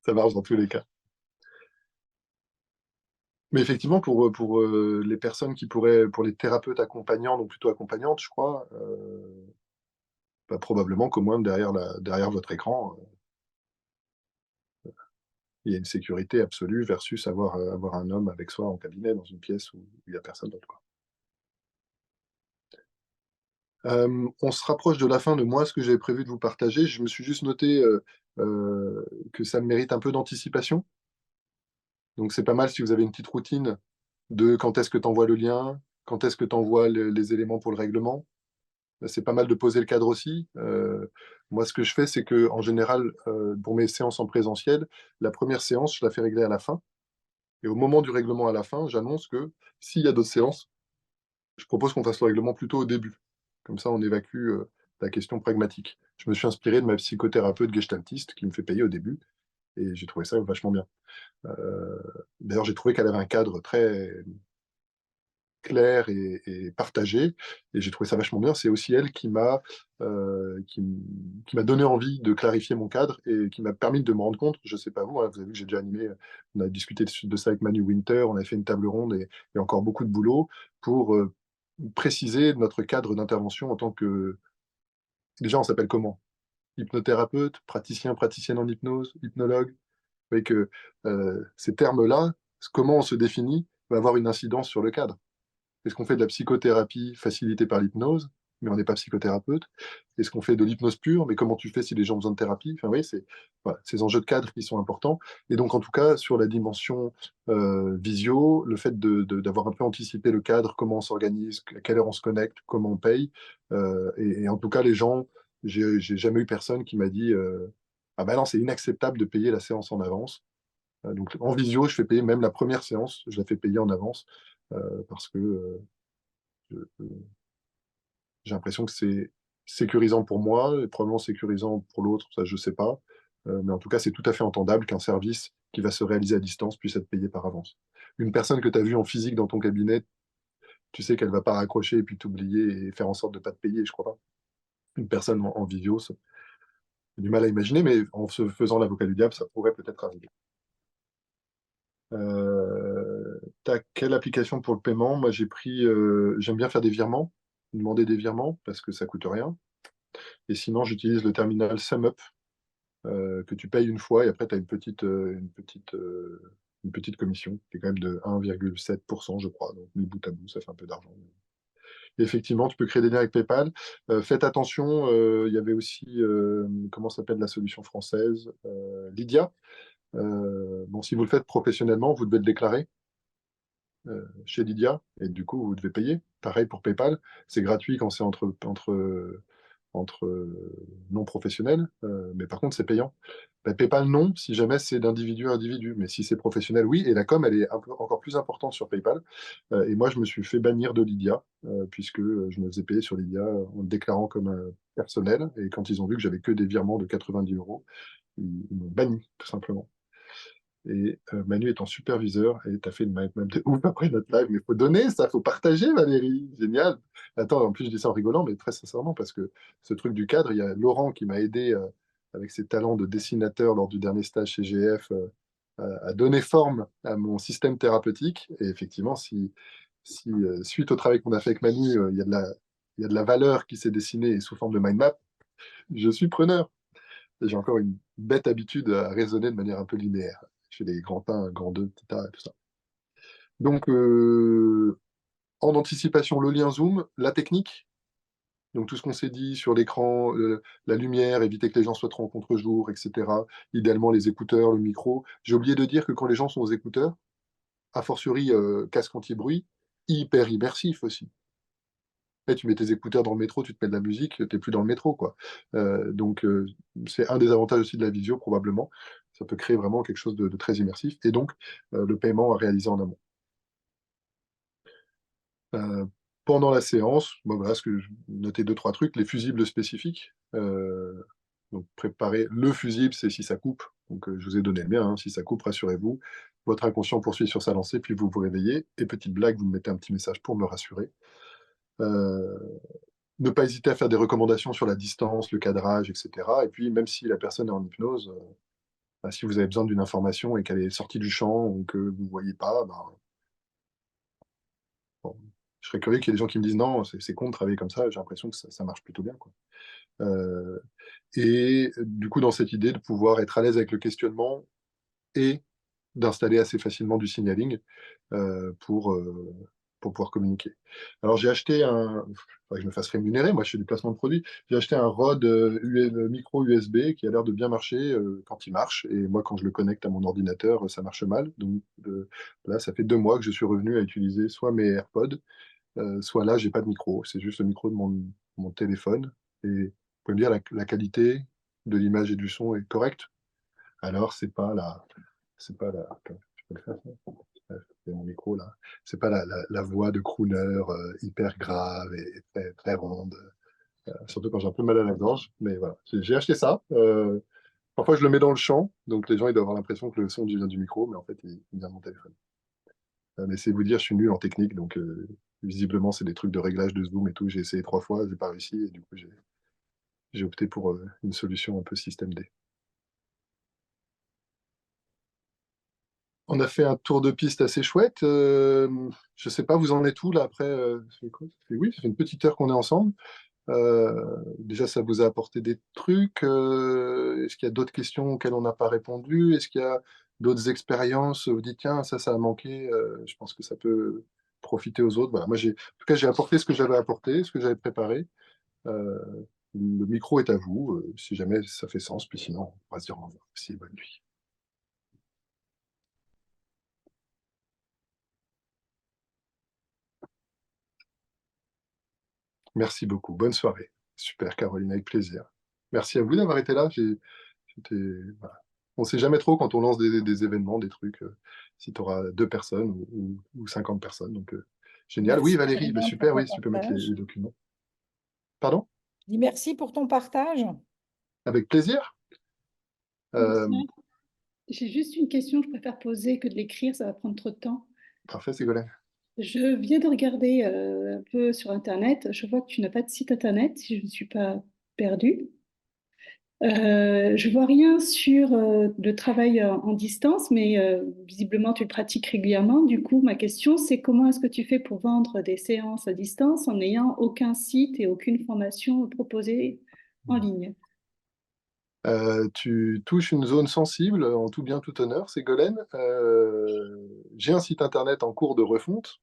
Ça marche dans tous les cas. Mais effectivement, pour les personnes qui pourraient, pour les thérapeutes accompagnants, donc plutôt accompagnantes, je crois, bah, probablement qu'au moins derrière votre écran, il y a une sécurité absolue versus avoir un homme avec soi en cabinet dans une pièce où il n'y a personne d'autre, quoi. On se rapproche de la fin de moi, ce que j'avais prévu de vous partager. Je me suis juste noté que ça mérite un peu d'anticipation. Donc c'est pas mal si vous avez une petite routine de quand est-ce que tu envoies le lien, quand est-ce que tu envoies les éléments pour le règlement. C'est pas mal de poser le cadre aussi. Moi, ce que je fais, c'est que en général, pour mes séances en présentiel, la première séance, je la fais régler à la fin. Et au moment du règlement à la fin, j'annonce que s'il y a d'autres séances, je propose qu'on fasse le règlement plutôt au début. Comme ça, on évacue la question pragmatique. Je me suis inspiré de ma psychothérapeute gestaltiste qui me fait payer au début. Et j'ai trouvé ça vachement bien. Euh, D'ailleurs, j'ai trouvé qu'elle avait un cadre très clair et partagé, et j'ai trouvé ça vachement bien. C'est aussi elle qui m'a donné envie de clarifier mon cadre et qui m'a permis de me rendre compte, je sais pas vous, hein, vous avez vu que j'ai déjà animé, on a discuté de ça avec Manu Winter, on a fait une table ronde et encore beaucoup de boulot pour préciser notre cadre d'intervention en tant que... Déjà, on s'appelle comment? Hypnothérapeute, praticien, praticienne en hypnose, hypnologue. Vous voyez que ces termes-là, comment on se définit, va avoir une incidence sur le cadre. Est-ce qu'on fait de la psychothérapie facilitée par l'hypnose, mais on n'est pas psychothérapeute? Est-ce qu'on fait de l'hypnose pure, mais comment tu fais si les gens ont besoin de thérapie? Enfin, oui, c'est voilà, ces enjeux de cadre qui sont importants. Et donc, en tout cas, sur la dimension visio, le fait d'avoir un peu anticipé le cadre, comment on s'organise, à quelle heure on se connecte, comment on paye. Et en tout cas, les gens, j'ai jamais eu personne qui m'a dit ah ben non, c'est inacceptable de payer la séance en avance. Donc, en visio, je fais payer même la première séance, je la fais payer en avance parce que je- j'ai l'impression que c'est sécurisant pour moi et probablement sécurisant pour l'autre, ça je sais pas. Mais en tout cas, c'est tout à fait entendable qu'un service qui va se réaliser à distance puisse être payé par avance. Une personne que tu as vue en physique dans ton cabinet, tu sais qu'elle va pas raccrocher et puis t'oublier et faire en sorte de pas te payer, je crois pas. Une personne en vidéo, j'ai du mal à imaginer, mais en se faisant l'avocat du diable, ça pourrait peut-être arriver. T'as quelle application pour le paiement? Moi, j'aime bien faire des virements, demander des virements parce que ça coûte rien. Et sinon, j'utilise le terminal SumUp que tu payes une fois et après, tu as une petite commission qui est quand même de 1,7%, je crois. Donc, mis bout à bout, ça fait un peu d'argent. Et effectivement, tu peux créer des liens avec PayPal. Faites attention, il y avait aussi, comment s'appelle la solution française? Lydia. Bon, si vous le faites professionnellement, vous devez le déclarer. chez Lydia, et du coup, vous devez payer. Pareil pour PayPal, c'est gratuit quand c'est entre non professionnels, mais par contre, c'est payant. Ben, PayPal, non, si jamais c'est d'individu à individu, mais si c'est professionnel, oui, et la com, elle est encore plus importante sur PayPal. Et moi, je me suis fait bannir de Lydia, puisque je me faisais payer sur Lydia en le déclarant comme personnel, et quand ils ont vu que j'avais que des virements de 90 euros, ils m'ont banni, tout simplement. Et Manu est en superviseur et t'as fait une mind map de ouf après notre live. Mais faut donner ça, faut partager, Valérie. Génial. Attends, en plus, je dis ça en rigolant, mais très sincèrement, parce que ce truc du cadre, il y a Laurent qui m'a aidé avec ses talents de dessinateur lors du dernier stage chez GF à donner forme à mon système thérapeutique. Et effectivement, si suite au travail qu'on a fait avec Manu, il y a de la valeur qui s'est dessinée sous forme de mind map, je suis preneur. J'ai encore une bête habitude à raisonner de manière un peu linéaire. Je fais des grands 1, grand 2, petit a, et tout ça. Donc, en anticipation, le lien Zoom, la technique, donc tout ce qu'on s'est dit sur l'écran, la lumière, éviter que les gens soient trop en contre-jour, etc. Idéalement, les écouteurs, le micro. J'ai oublié de dire que quand les gens sont aux écouteurs, a fortiori casque anti-bruit, hyper immersif aussi. Et tu mets tes écouteurs dans le métro, tu te mets de la musique, t'es plus dans le métro, quoi. Donc, c'est un des avantages aussi de la visio, probablement. Ça peut créer vraiment quelque chose de très immersif. Et donc, le paiement à réaliser en amont. Euh, Pendant la séance, bon, voilà, noter deux, trois trucs, les fusibles spécifiques. Donc, préparer le fusible, c'est si ça coupe. Donc, je vous ai donné le mien, hein. Si ça coupe, rassurez-vous. Votre inconscient poursuit sur sa lancée, puis vous vous réveillez. Et petite blague, vous me mettez un petit message pour me rassurer. Euh, Ne pas hésiter à faire des recommandations sur la distance, le cadrage, etc. Et puis, même si la personne est en hypnose, bah, si vous avez besoin d'une information et qu'elle est sortie du champ ou que vous ne voyez pas, bah, bon, je serais curieux qu'il y ait des gens qui me disent non, c'est con de travailler comme ça, j'ai l'impression que ça marche plutôt bien, quoi. Euh, et du coup, dans cette idée de pouvoir être à l'aise avec le questionnement et d'installer assez facilement du signaling euh, pour, euh, pour pouvoir communiquer. Alors j'ai acheté faudrait que je me fasse rémunérer, moi je fais du placement de produits, j'ai acheté un ROD micro USB qui a l'air de bien marcher quand il marche, et moi quand je le connecte à mon ordinateur, ça marche mal. Donc là, ça fait 2 mois que je suis revenu à utiliser soit mes AirPods, soit là, j'ai pas de micro, c'est juste le micro de mon téléphone, et vous pouvez me dire la qualité de l'image et du son est correcte. Alors, je peux le faire, ça. C'est mon micro là. C'est pas la voix de crooner hyper grave et très, très ronde, surtout quand j'ai un peu mal à la gorge. Mais voilà, j'ai acheté ça. Parfois, je le mets dans le champ, donc les gens ils doivent avoir l'impression que le son vient du micro, mais en fait, il vient de mon téléphone. Mais c'est vous dire, je suis nul en technique, donc visiblement, c'est des trucs de réglage de zoom et tout. J'ai essayé 3 fois, j'ai pas réussi, et du coup, j'ai opté pour une solution un peu système D. On a fait un tour de piste assez chouette. Je sais pas, vous en êtes où là après ça fait quoi? Oui, ça fait une petite heure qu'on est ensemble. Déjà, ça vous a apporté des trucs. Est-ce qu'il y a d'autres questions auxquelles on n'a pas répondu? Est-ce qu'il y a d'autres expériences? Vous dites, tiens, ça a manqué. Je pense que ça peut profiter aux autres. Voilà, moi, en tout cas, j'ai apporté ce que j'avais apporté, ce que j'avais préparé. Euh, le micro est à vous, si jamais ça fait sens. Puis sinon, on va se dire au revoir. Si, bonne nuit. Merci beaucoup. Bonne soirée. Super, Caroline, avec plaisir. Merci à vous d'avoir été là. Voilà. On ne sait jamais trop quand on lance des événements, des trucs, si tu auras 2 personnes ou 50 personnes. Donc, génial. Oui, Merci Valérie, bah, Julien pour super, ton oui, si tu peux mettre partage. les documents. Pardon? Je dis merci pour ton partage. Avec plaisir. Euh, Lucien, j'ai juste une question, je préfère poser que de l'écrire, ça va prendre trop de temps. Parfait, Ségolène. Je viens de regarder un peu sur Internet. Je vois que tu n'as pas de site Internet, si je ne suis pas perdue. Je vois rien sur le travail en distance, mais visiblement tu le pratiques régulièrement. Du coup, ma question, c'est comment est-ce que tu fais pour vendre des séances à distance en n'ayant aucun site et aucune formation proposée en ligne? Tu touches une zone sensible, en tout bien, tout honneur, Ségolène. J'ai un site internet en cours de refonte.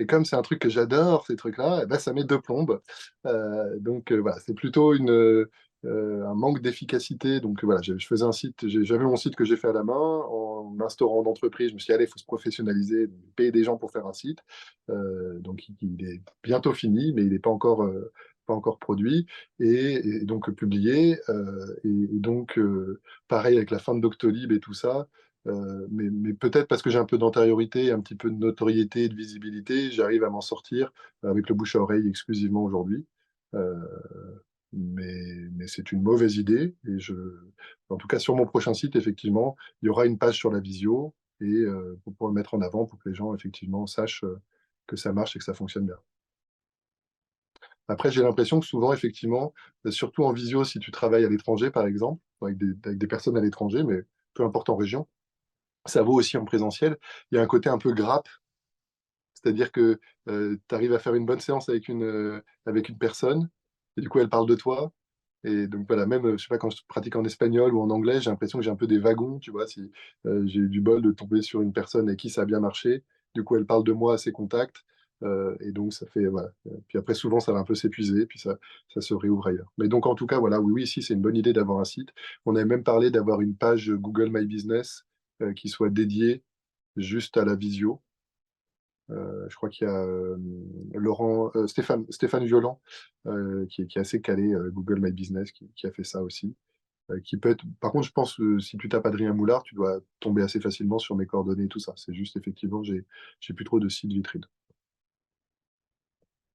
Et comme c'est un truc que j'adore, ces trucs-là, eh ben, ça met 2 plombes. Donc voilà, c'est plutôt un manque d'efficacité. Donc voilà, je faisais un site, j'avais mon site que j'ai fait à la main. En instaurant d'entreprise, je me suis dit, allez, il faut se professionnaliser, payer des gens pour faire un site. Donc il est bientôt fini, mais il n'est pas encore produit et donc publié. Et donc, pareil avec la fin de Doctolib et tout ça. Mais peut-être parce que j'ai un peu d'antériorité, un petit peu de notoriété et de visibilité, j'arrive à m'en sortir avec le bouche à oreille exclusivement aujourd'hui. Euh, mais c'est une mauvaise idée. En tout cas, sur mon prochain site, effectivement, il y aura une page sur la visio et pour le mettre en avant, pour que les gens, effectivement, sachent que ça marche et que ça fonctionne bien. Après, j'ai l'impression que souvent, effectivement, surtout en visio, si tu travailles à l'étranger, par exemple, avec des personnes à l'étranger, mais peu importe en région, ça vaut aussi en présentiel. Il y a un côté un peu grappe, c'est-à-dire que tu arrives à faire une bonne séance avec une personne, et du coup, elle parle de toi. Et donc voilà, même, je sais pas, quand je pratique en espagnol ou en anglais, j'ai l'impression que j'ai un peu des wagons, tu vois, si j'ai eu du bol de tomber sur une personne avec qui ça a bien marché, du coup elle parle de moi à ses contacts, et donc ça fait, voilà. Puis après souvent ça va un peu s'épuiser, puis ça se réouvre ailleurs. Mais donc en tout cas, voilà, oui, oui, si c'est une bonne idée d'avoir un site. On avait même parlé d'avoir une page Google My Business qui soit dédiée juste à la visio. Je crois qu'il y a Stéphane Violand, qui est assez calé Google My Business, qui a fait ça aussi. Qui peut être... Par contre, je pense que si tu tapes Adrien Moulard, tu dois tomber assez facilement sur mes coordonnées et tout ça. C'est juste, effectivement, j'ai plus trop de sites vitrines.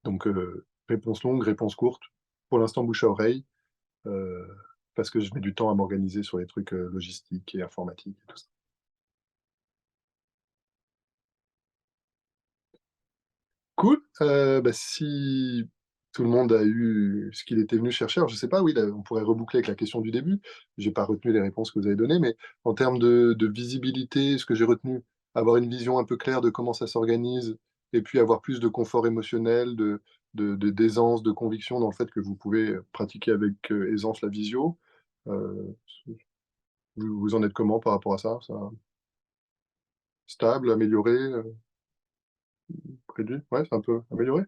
Donc, réponse longue, réponse courte. Pour l'instant, bouche à oreille, euh, parce que je mets du temps à m'organiser sur les trucs logistiques et informatiques et tout ça. Cool. Bah, si tout le monde a eu ce qu'il était venu chercher, alors je sais pas, oui, là, on pourrait reboucler avec la question du début. J'ai pas retenu les réponses que vous avez données, mais en termes de visibilité, ce que j'ai retenu, avoir une vision un peu claire de comment ça s'organise, et puis avoir plus de confort émotionnel, d'aisance, de conviction dans le fait que vous pouvez pratiquer avec aisance la visio. Euh, vous en êtes comment par rapport à ça? Stable, amélioré, réduit? Ouais, c'est un peu amélioré.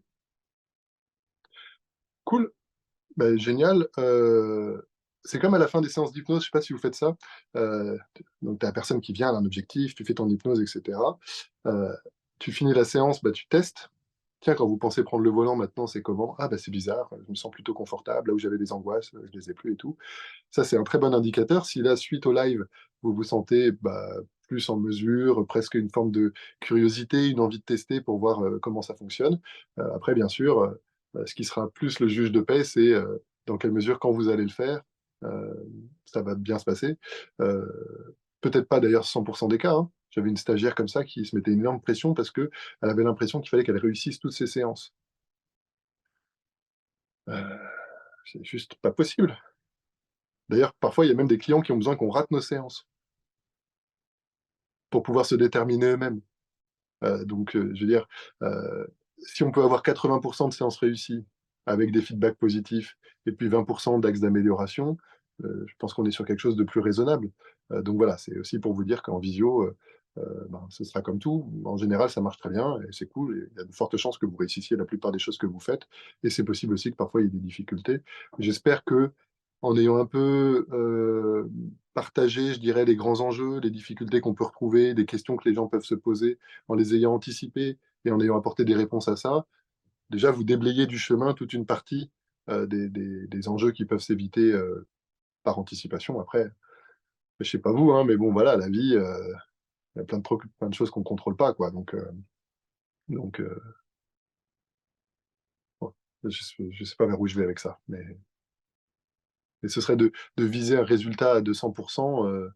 Cool. Ben, génial. C'est comme à la fin des séances d'hypnose, je sais pas si vous faites ça. Donc, tu as la personne qui vient, elle a un objectif, tu fais ton hypnose, etc. Euh, Tu finis la séance, bah, tu testes. Tiens, quand vous pensez prendre le volant maintenant, c'est comment? Ah, bah, c'est bizarre, je me sens plutôt confortable. Là où j'avais des angoisses, je les ai plus et tout. Ça, c'est un très bon indicateur. Si là, suite au live, vous vous sentez bah, plus en mesure, presque une forme de curiosité, une envie de tester pour voir comment ça fonctionne. Après, bien sûr, ce qui sera plus le juge de paix, c'est dans quelle mesure, quand vous allez le faire, euh, ça va bien se passer. Euh, Peut-être pas d'ailleurs 100% des cas, hein. J'avais une stagiaire comme ça qui se mettait une énorme pression parce qu'elle avait l'impression qu'il fallait qu'elle réussisse toutes ses séances. Euh, c'est juste pas possible. D'ailleurs, parfois, il y a même des clients qui ont besoin qu'on rate nos séances pour pouvoir se déterminer eux-mêmes. Donc, je veux dire, euh, si on peut avoir 80% de séances réussies avec des feedbacks positifs et puis 20% d'axes d'amélioration, je pense qu'on est sur quelque chose de plus raisonnable. Donc voilà, c'est aussi pour vous dire qu'en visio, ben, ce sera comme tout. En général, ça marche très bien et c'est cool. Et il y a de fortes chances que vous réussissiez la plupart des choses que vous faites. Et c'est possible aussi que parfois il y ait des difficultés. J'espère que en ayant un peu partagé, je dirais, les grands enjeux, les difficultés qu'on peut retrouver, des questions que les gens peuvent se poser, en les ayant anticipées et en ayant apporté des réponses à ça, déjà vous déblayez du chemin toute une partie des enjeux qui peuvent s'éviter par anticipation. Après, je sais pas vous, hein, mais bon, voilà, la vie, il y a plein de choses qu'on contrôle pas, quoi. Donc, bon, je sais pas vers où je vais avec ça, mais ce serait de viser un résultat à 200%,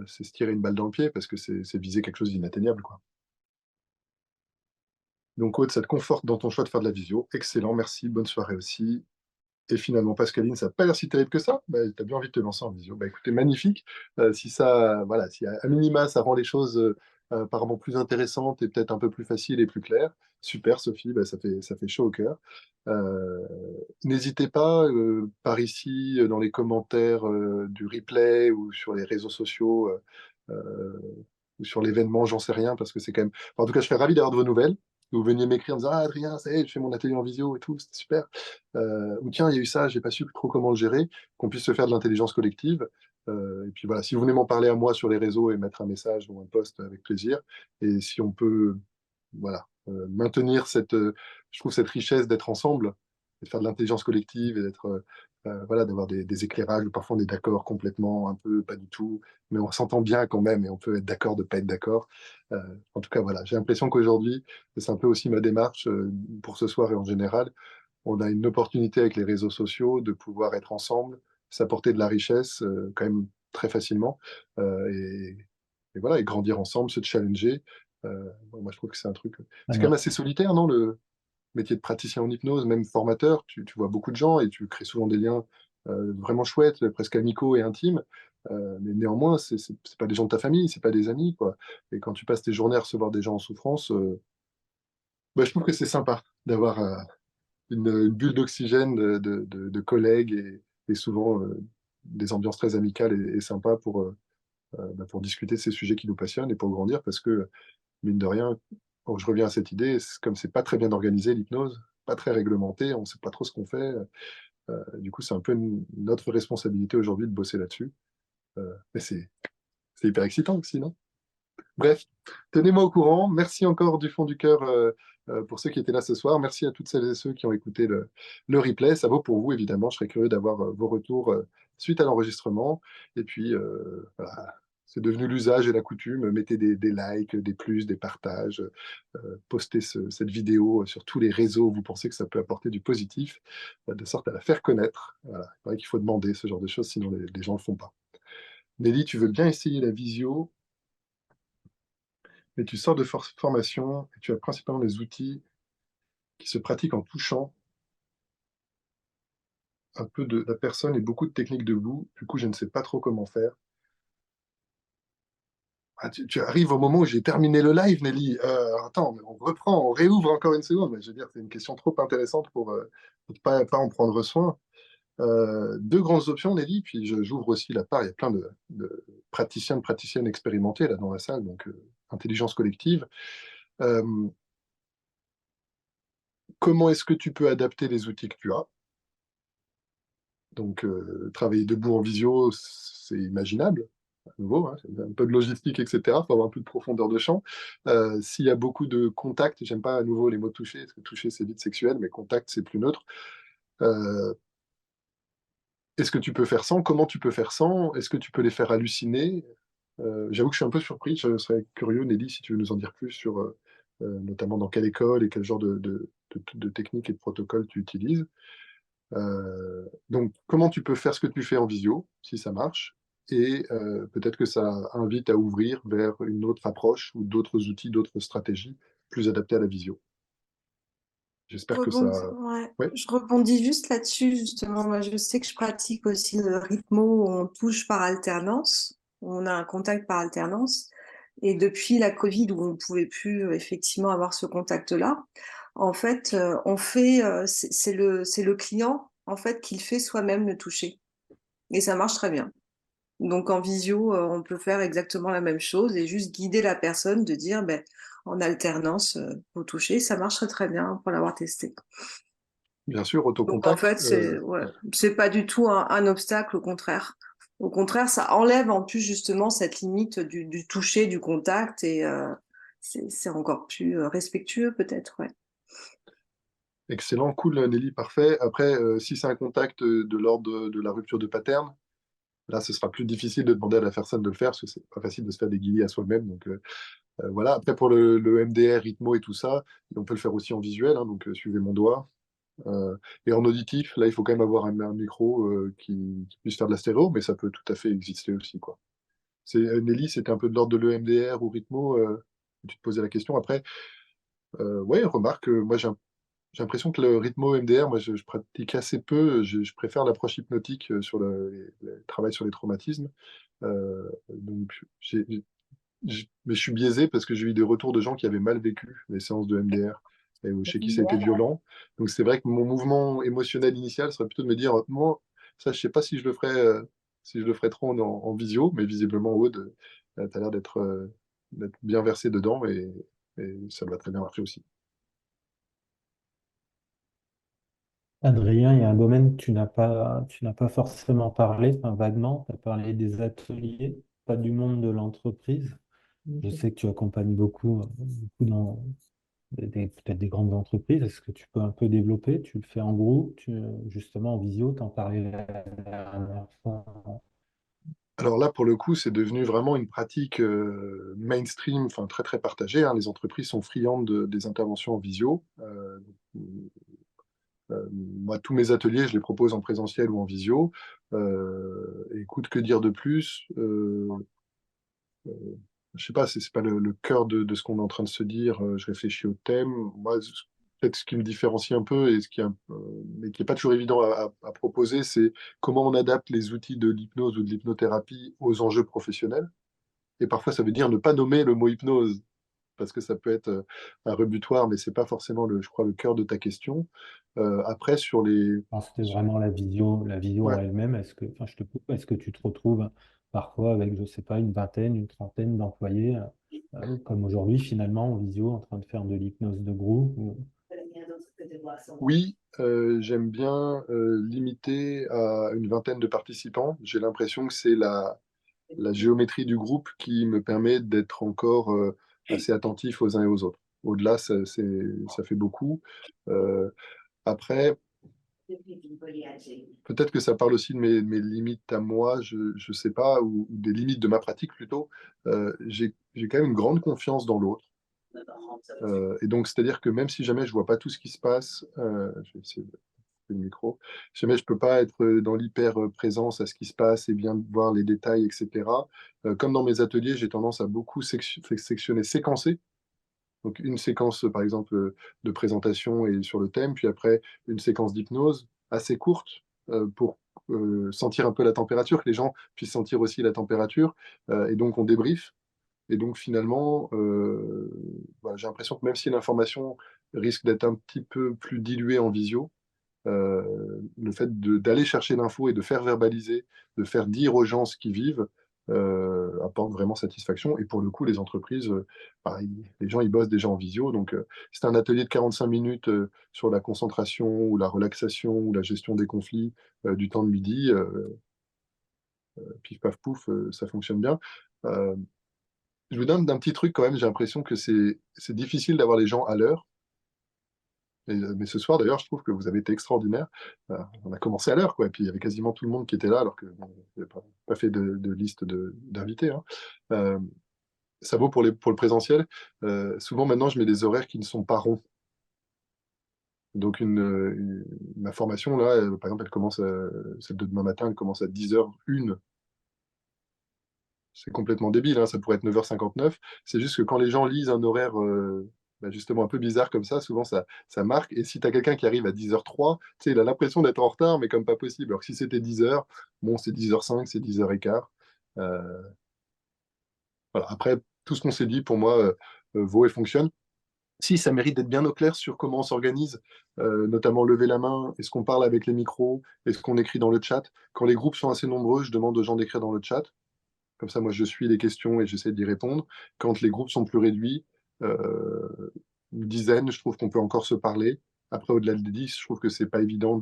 c'est se tirer une balle dans le pied parce que c'est viser quelque chose d'inatteignable, quoi. Donc, Aude, ça te conforte dans ton choix de faire de la visio. Excellent, merci, bonne soirée aussi. Et finalement, Pascaline, ça n'a pas l'air si terrible que ça. Bah, tu as bien envie de te lancer en visio. Bah, écoutez, magnifique. Si ça, voilà, si à minima, ça rend les choses apparemment plus intéressantes et peut-être un peu plus faciles et plus claires, super, Sophie, bah, ça fait chaud au cœur. Euh, N'hésitez pas, par ici, dans les commentaires du replay ou sur les réseaux sociaux ou sur l'événement, j'en sais rien, parce que c'est quand même. Enfin, en tout cas, je serais ravi d'avoir de vos nouvelles. vous veniez m'écrire en disant, ah, Adrien, ça y est, je fais mon atelier en visio et tout, c'était super. Ou tiens, il y a eu ça, j'ai pas su trop comment le gérer, qu'on puisse se faire de l'intelligence collective. Et puis voilà, si vous venez m'en parler à moi sur les réseaux et mettre un message ou un post avec plaisir, et si on peut, voilà, maintenir je trouve cette richesse d'être ensemble, et de faire de l'intelligence collective et voilà, d'avoir des éclairages où parfois on est d'accord complètement, un peu, pas du tout, mais on s'entend bien quand même et on peut être d'accord de pas être d'accord. Euh, En tout cas, voilà, j'ai l'impression qu'aujourd'hui, c'est un peu aussi ma démarche pour ce soir et en général. On a une opportunité avec les réseaux sociaux de pouvoir être ensemble, s'apporter de la richesse quand même très facilement et voilà, et grandir ensemble, se challenger. Moi, je trouve que c'est un truc. C'est quand même assez solitaire, non, le métier de praticien en hypnose, même formateur. Tu vois beaucoup de gens et tu crées souvent des liens vraiment chouettes, presque amicaux et intimes. Mais néanmoins, c'est pas des gens de ta famille, c'est pas des amis, quoi. Et quand tu passes tes journées à recevoir des gens en souffrance, je trouve que c'est sympa d'avoir une bulle d'oxygène de collègues et souvent des ambiances très amicales et sympas pour discuter de ces sujets qui nous passionnent et pour grandir parce que, mine de rien, quand je reviens à cette idée, comme c'est pas très bien organisé l'hypnose, pas très réglementé, on sait pas trop ce qu'on fait. Du coup, c'est un peu notre responsabilité aujourd'hui de bosser là-dessus. Mais c'est hyper excitant aussi, non? Bref, tenez-moi au courant. Merci encore du fond du cœur pour ceux qui étaient là ce soir. Merci à toutes celles et ceux qui ont écouté le replay. Ça vaut pour vous, évidemment. Je serais curieux d'avoir vos retours suite à l'enregistrement. Et puis, voilà, c'est devenu l'usage et la coutume. Mettez des likes, des plus, des partages. Postez cette vidéo sur tous les réseaux où vous pensez que ça peut apporter du positif, de sorte à la faire connaître. Voilà. C'est vrai qu'il faut demander ce genre de choses, sinon les gens ne le font pas. Nelly, tu veux bien essayer la visio? Mais tu sors de formation et tu as principalement des outils qui se pratiquent en touchant un peu de la personne et beaucoup de techniques debout. Du coup, je ne sais pas trop comment faire. Ah, tu arrives au moment où j'ai terminé le live, Nelly. Attends, mais on reprend, on réouvre encore une seconde. Mais je veux dire, c'est une question trop intéressante pour ne pas en prendre soin. Deux grandes options, Nelly, puis j'ouvre aussi la part. Il y a plein de praticiens, de praticiennes expérimentés là dans la salle, donc intelligence collective. Euh, Comment est-ce que tu peux adapter les outils que tu as? Donc, travailler debout en visio, c'est imaginable. À nouveau, hein, c'est un peu de logistique, etc. Il faut avoir un peu de profondeur de champ. S'il y a beaucoup de contact, j'aime pas à nouveau les mots toucher, parce que toucher, c'est vite sexuel, mais contact, c'est plus neutre. Euh, Est-ce que tu peux faire sans? Comment tu peux faire sans? Est-ce que tu peux les faire halluciner? J'avoue que je suis un peu surpris. Je serais curieux, Nelly, si tu veux nous en dire plus sur notamment dans quelle école et quel genre de techniques et de protocoles tu utilises. Donc, comment tu peux faire ce que tu fais en visio, si ça marche, et peut-être que ça invite à ouvrir vers une autre approche ou d'autres outils, d'autres stratégies plus adaptées à la visio. J'espère que ça... Ouais. Ouais, Je rebondis juste là-dessus, justement. Moi, je sais que je pratique aussi le rythmo où on touche par alternance. On a un contact par alternance. Et depuis la Covid, où on ne pouvait plus effectivement avoir ce contact-là, en fait, c'est le client en fait qui fait soi-même le toucher. Et ça marche très bien. Donc en visio, on peut faire exactement la même chose et juste guider la personne de dire, ben, en alternance, au toucher, ça marcherait très bien pour l'avoir testé. bien sûr, Donc en autocontact. fait, c'est pas du tout un obstacle, au contraire. Au contraire, ça enlève en plus justement cette limite du toucher, du contact et c'est encore plus respectueux peut-être, ouais. Excellent, cool, Nelly, parfait. Après, si c'est un contact de l'ordre de la rupture de pattern, là, ce sera plus difficile de demander à la personne de le faire, parce que c'est pas facile de se faire des guillis à soi-même. Donc, voilà. Après, pour le MDR, rythmo et tout ça, on peut le faire aussi en visuel, hein, donc suivez mon doigt. Et en auditif, là, il faut quand même avoir un micro qui puisse faire de la stéréo, mais ça peut tout à fait exister aussi, quoi. Nelly, c'était un peu de l'ordre de l'EMDR ou rythmo, tu te posais la question. Après, ouais, remarque, moi, j'ai l'impression que le rythmo MDR, moi, je pratique assez peu. Je préfère l'approche hypnotique sur le travail sur les traumatismes. Donc, mais je suis biaisé parce que j'ai eu des retours de gens qui avaient mal vécu les séances de MDR et chez qui ça a été violent. Donc, c'est vrai que mon mouvement émotionnel initial serait plutôt de me dire, moi, ça, je sais pas si je le ferais trop en visio, mais visiblement, Aude, tu as l'air d'être bien versé dedans et ça doit très bien marcher aussi. Adrien, il y a un domaine que tu n'as pas forcément parlé, enfin vaguement, tu as parlé des ateliers, pas du monde de l'entreprise. Je sais que tu accompagnes beaucoup dans peut-être des grandes entreprises. Est-ce que tu peux un peu développer? Tu le fais en groupe, justement en visio, t'en parlais la dernière fois. Alors là, pour le coup, c'est devenu vraiment une pratique mainstream, enfin très très partagée, hein. Les entreprises sont friandes des interventions en visio. Moi, tous mes ateliers, je les propose en présentiel ou en visio. Écoute, que dire de plus? Je sais pas, c'est pas le cœur de ce qu'on est en train de se dire. Je réfléchis au thème. Moi, peut-être ce qui me différencie un peu et ce qui est mais qui est pas toujours évident à proposer, c'est comment on adapte les outils de l'hypnose ou de l'hypnothérapie aux enjeux professionnels. Et parfois, ça veut dire ne pas nommer le mot hypnose, parce que ça peut être un rebutoire, mais c'est pas forcément, je crois, le cœur de ta question. Après, sur les... Pense que c'était vraiment la visio en Ouais, elle-même. Enfin, je te coupe, est-ce que tu te retrouves parfois avec, je sais pas, une vingtaine, une trentaine d'employés, comme aujourd'hui, finalement, en visio, en train de faire de l'hypnose de groupe oui, j'aime bien limiter à une vingtaine de participants. J'ai l'impression que c'est la géométrie du groupe qui me permet d'être encore assez attentif aux uns et aux autres. Au-delà, ça fait beaucoup. Euh, Après, peut-être que ça parle aussi de mes limites à moi, je ne sais pas, ou des limites de ma pratique plutôt. J'ai quand même une grande confiance dans l'autre. Et donc, c'est-à-dire que même si jamais je vois pas tout ce qui se passe, je vais essayer de couper le micro, si jamais je peux pas être dans l'hyper présence à ce qui se passe et bien voir les détails, etc. Comme dans mes ateliers, j'ai tendance à beaucoup sectionner, séquencer. Donc une séquence, par exemple, de présentation et sur le thème, puis après une séquence d'hypnose assez courte pour sentir un peu la température, que les gens puissent sentir aussi la température. Et donc on débrief. Et donc finalement, voilà, j'ai l'impression que même si l'information risque d'être un petit peu plus diluée en visio, le fait d'aller chercher l'info et de faire verbaliser, de faire dire aux gens ce qu'ils vivent, apporte vraiment satisfaction. Et pour le coup, les entreprises, bah, les gens, ils bossent déjà en visio. Donc, c'est un atelier de 45 minutes sur la concentration ou la relaxation ou la gestion des conflits du temps de midi. Pif, paf, pouf, ça fonctionne bien. Euh, je vous donne un petit truc quand même. J'ai l'impression que c'est difficile d'avoir les gens à l'heure. Mais ce soir, d'ailleurs, je trouve que vous avez été extraordinaire. On a commencé à l'heure, quoi. Et puis, il y avait quasiment tout le monde qui était là, alors que bon, je n'avais pas fait de liste d'invités, hein. Euh, Ça vaut pour le présentiel. Souvent, maintenant, je mets des horaires qui ne sont pas ronds. Donc, ma formation, là, par exemple, celle de demain matin, elle commence à 10h01. C'est complètement débile, hein, ça pourrait être 9h59. C'est juste que quand les gens lisent un horaire bah, justement un peu bizarre comme ça, souvent ça marque. Et si tu as quelqu'un qui arrive à 10h03, tu sais, il a l'impression d'être en retard, mais comme pas possible. Alors que si c'était 10h, bon, c'est 10h05, c'est 10h15. Euh, voilà. Après, tout ce qu'on s'est dit, pour moi, vaut et fonctionne. Si ça mérite d'être bien au clair sur comment on s'organise, notamment lever la main, est-ce qu'on parle avec les micros, est-ce qu'on écrit dans le chat. Quand les groupes sont assez nombreux, je demande aux gens d'écrire dans le chat. Comme ça, moi, je suis les questions et j'essaie d'y répondre. Quand les groupes sont plus réduits, une dizaine, je trouve qu'on peut encore se parler. Après, au-delà de 10, je trouve que c'est pas évident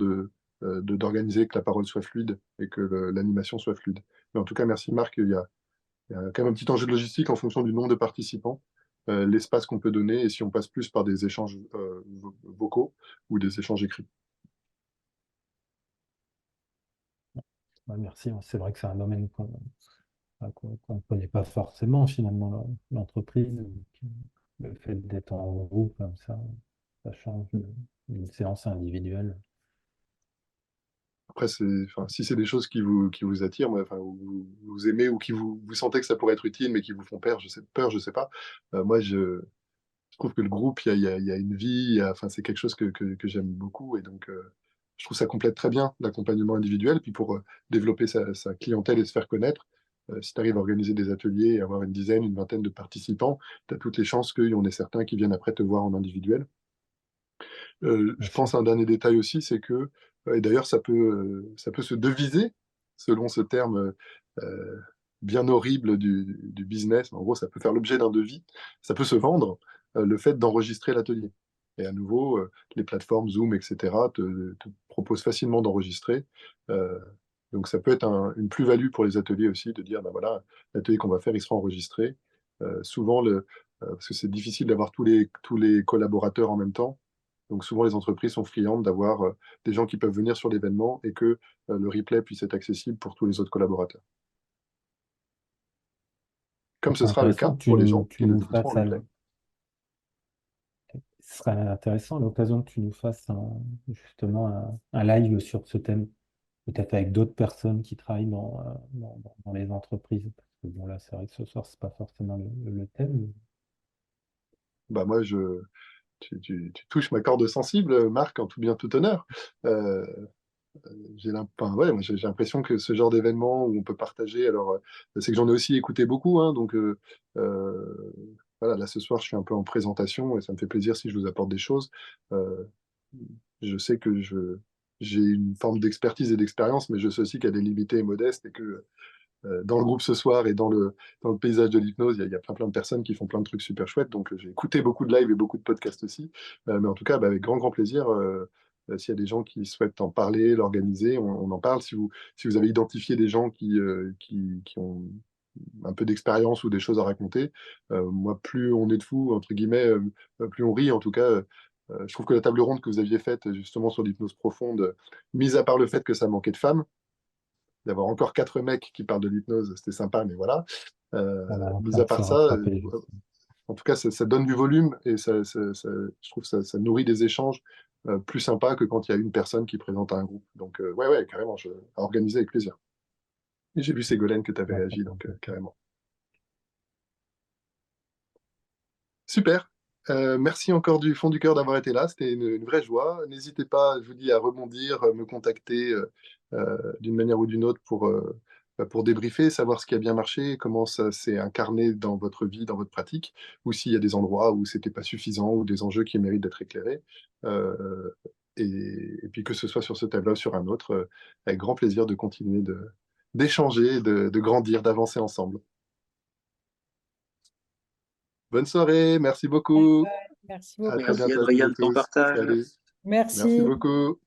d'organiser que la parole soit fluide et que l'animation soit fluide. Mais en tout cas, merci Marc. Il y a quand même un petit enjeu de logistique en fonction du nombre de participants, l'espace qu'on peut donner et si on passe plus par des échanges vocaux ou des échanges écrits. Ouais, merci. C'est vrai que c'est un domaine qu'on ne connaît pas forcément, finalement, l'entreprise. Le fait d'être en groupe comme ça change d'une séance individuelle. Après, enfin, si c'est des choses qui vous attirent, enfin, ou vous aimez ou qui vous sentez que ça pourrait être utile, mais qui vous font peur, je sais pas. Moi, je trouve que le groupe, il y a une vie, enfin, c'est quelque chose que j'aime beaucoup. Et donc, je trouve ça complète très bien l'accompagnement individuel. Puis pour développer sa clientèle et se faire connaître, si tu arrives à organiser des ateliers et avoir une dizaine, une vingtaine de participants, tu as toutes les chances qu'il y en ait certains qui viennent après te voir en individuel. Bien Je sûr. pense à un dernier détail aussi, c'est que, et d'ailleurs ça peut se deviser, selon ce terme bien horrible du business, en gros ça peut faire l'objet d'un devis, ça peut se vendre, le fait d'enregistrer l'atelier. Et à nouveau, les plateformes Zoom, etc., te proposent facilement d'enregistrer. Donc ça peut être une plus-value pour les ateliers aussi, de dire, ben voilà, l'atelier qu'on va faire, il sera enregistré. Souvent, parce que c'est difficile d'avoir tous les collaborateurs en même temps. Donc souvent, les entreprises sont friandes d'avoir des gens qui peuvent venir sur l'événement et que le replay puisse être accessible pour tous les autres collaborateurs. Comme ce C'est sera le intéressant cas que pour les gens tu qui les nous écouteront en fasses replay. ce serait intéressant à l'occasion que tu nous fasses justement un live sur ce thème, peut-être avec d'autres personnes qui travaillent dans les entreprises. Parce que bon, là, c'est vrai que ce soir, c'est pas forcément le thème. Bah moi, tu touches ma corde sensible, Marc, en tout bien, tout honneur. Euh, ouais, moi, j'ai l'impression que ce genre d'événement où on peut partager, alors c'est que j'en ai aussi écouté beaucoup, hein, donc euh, voilà, là ce soir je suis un peu en présentation et ça me fait plaisir si je vous apporte des choses. Euh, je sais que j'ai une forme d'expertise et d'expérience, mais je sais aussi qu'elle est limitée et modeste et que dans le groupe ce soir et dans le paysage de l'hypnose, il y a plein de personnes qui font plein de trucs super chouettes. Donc, j'ai écouté beaucoup de lives et beaucoup de podcasts aussi. Mais en tout cas, bah, avec grand plaisir, s'il y a des gens qui souhaitent en parler, l'organiser, on en parle. Si vous avez identifié des gens qui ont un peu d'expérience ou des choses à raconter, moi, plus on est de fous, entre guillemets, plus on rit. En tout cas, je trouve que la table ronde que vous aviez faite justement sur l'hypnose profonde, mis à part le fait que ça manquait de femmes, d'avoir encore 4 mecs qui parlent de l'hypnose, c'était sympa, mais voilà. On est en Mis train à de se part ça, rattraper. en tout cas, ça donne du volume et je trouve que ça nourrit des échanges plus sympas que quand il y a une personne qui présente à un groupe. Donc, ouais, carrément, à organiser avec plaisir. Et j'ai vu, Ségolène, que tu avais réagi, donc carrément. Super. Merci encore du fond du cœur d'avoir été là. C'était une vraie joie. N'hésitez pas, je vous dis, à rebondir, me contacter d'une manière ou d'une autre pour débriefer, savoir ce qui a bien marché, comment ça s'est incarné dans votre vie, dans votre pratique, ou s'il y a des endroits où c'était pas suffisant ou des enjeux qui méritent d'être éclairés. Euh, et puis que ce soit sur ce tableau ou sur un autre, avec grand plaisir de continuer d'échanger, de grandir, d'avancer ensemble. Bonne soirée, merci beaucoup. Merci À beaucoup. très Merci bientôt à toutes Adrien et de ton tous. partage. Salut. Merci Merci. beaucoup.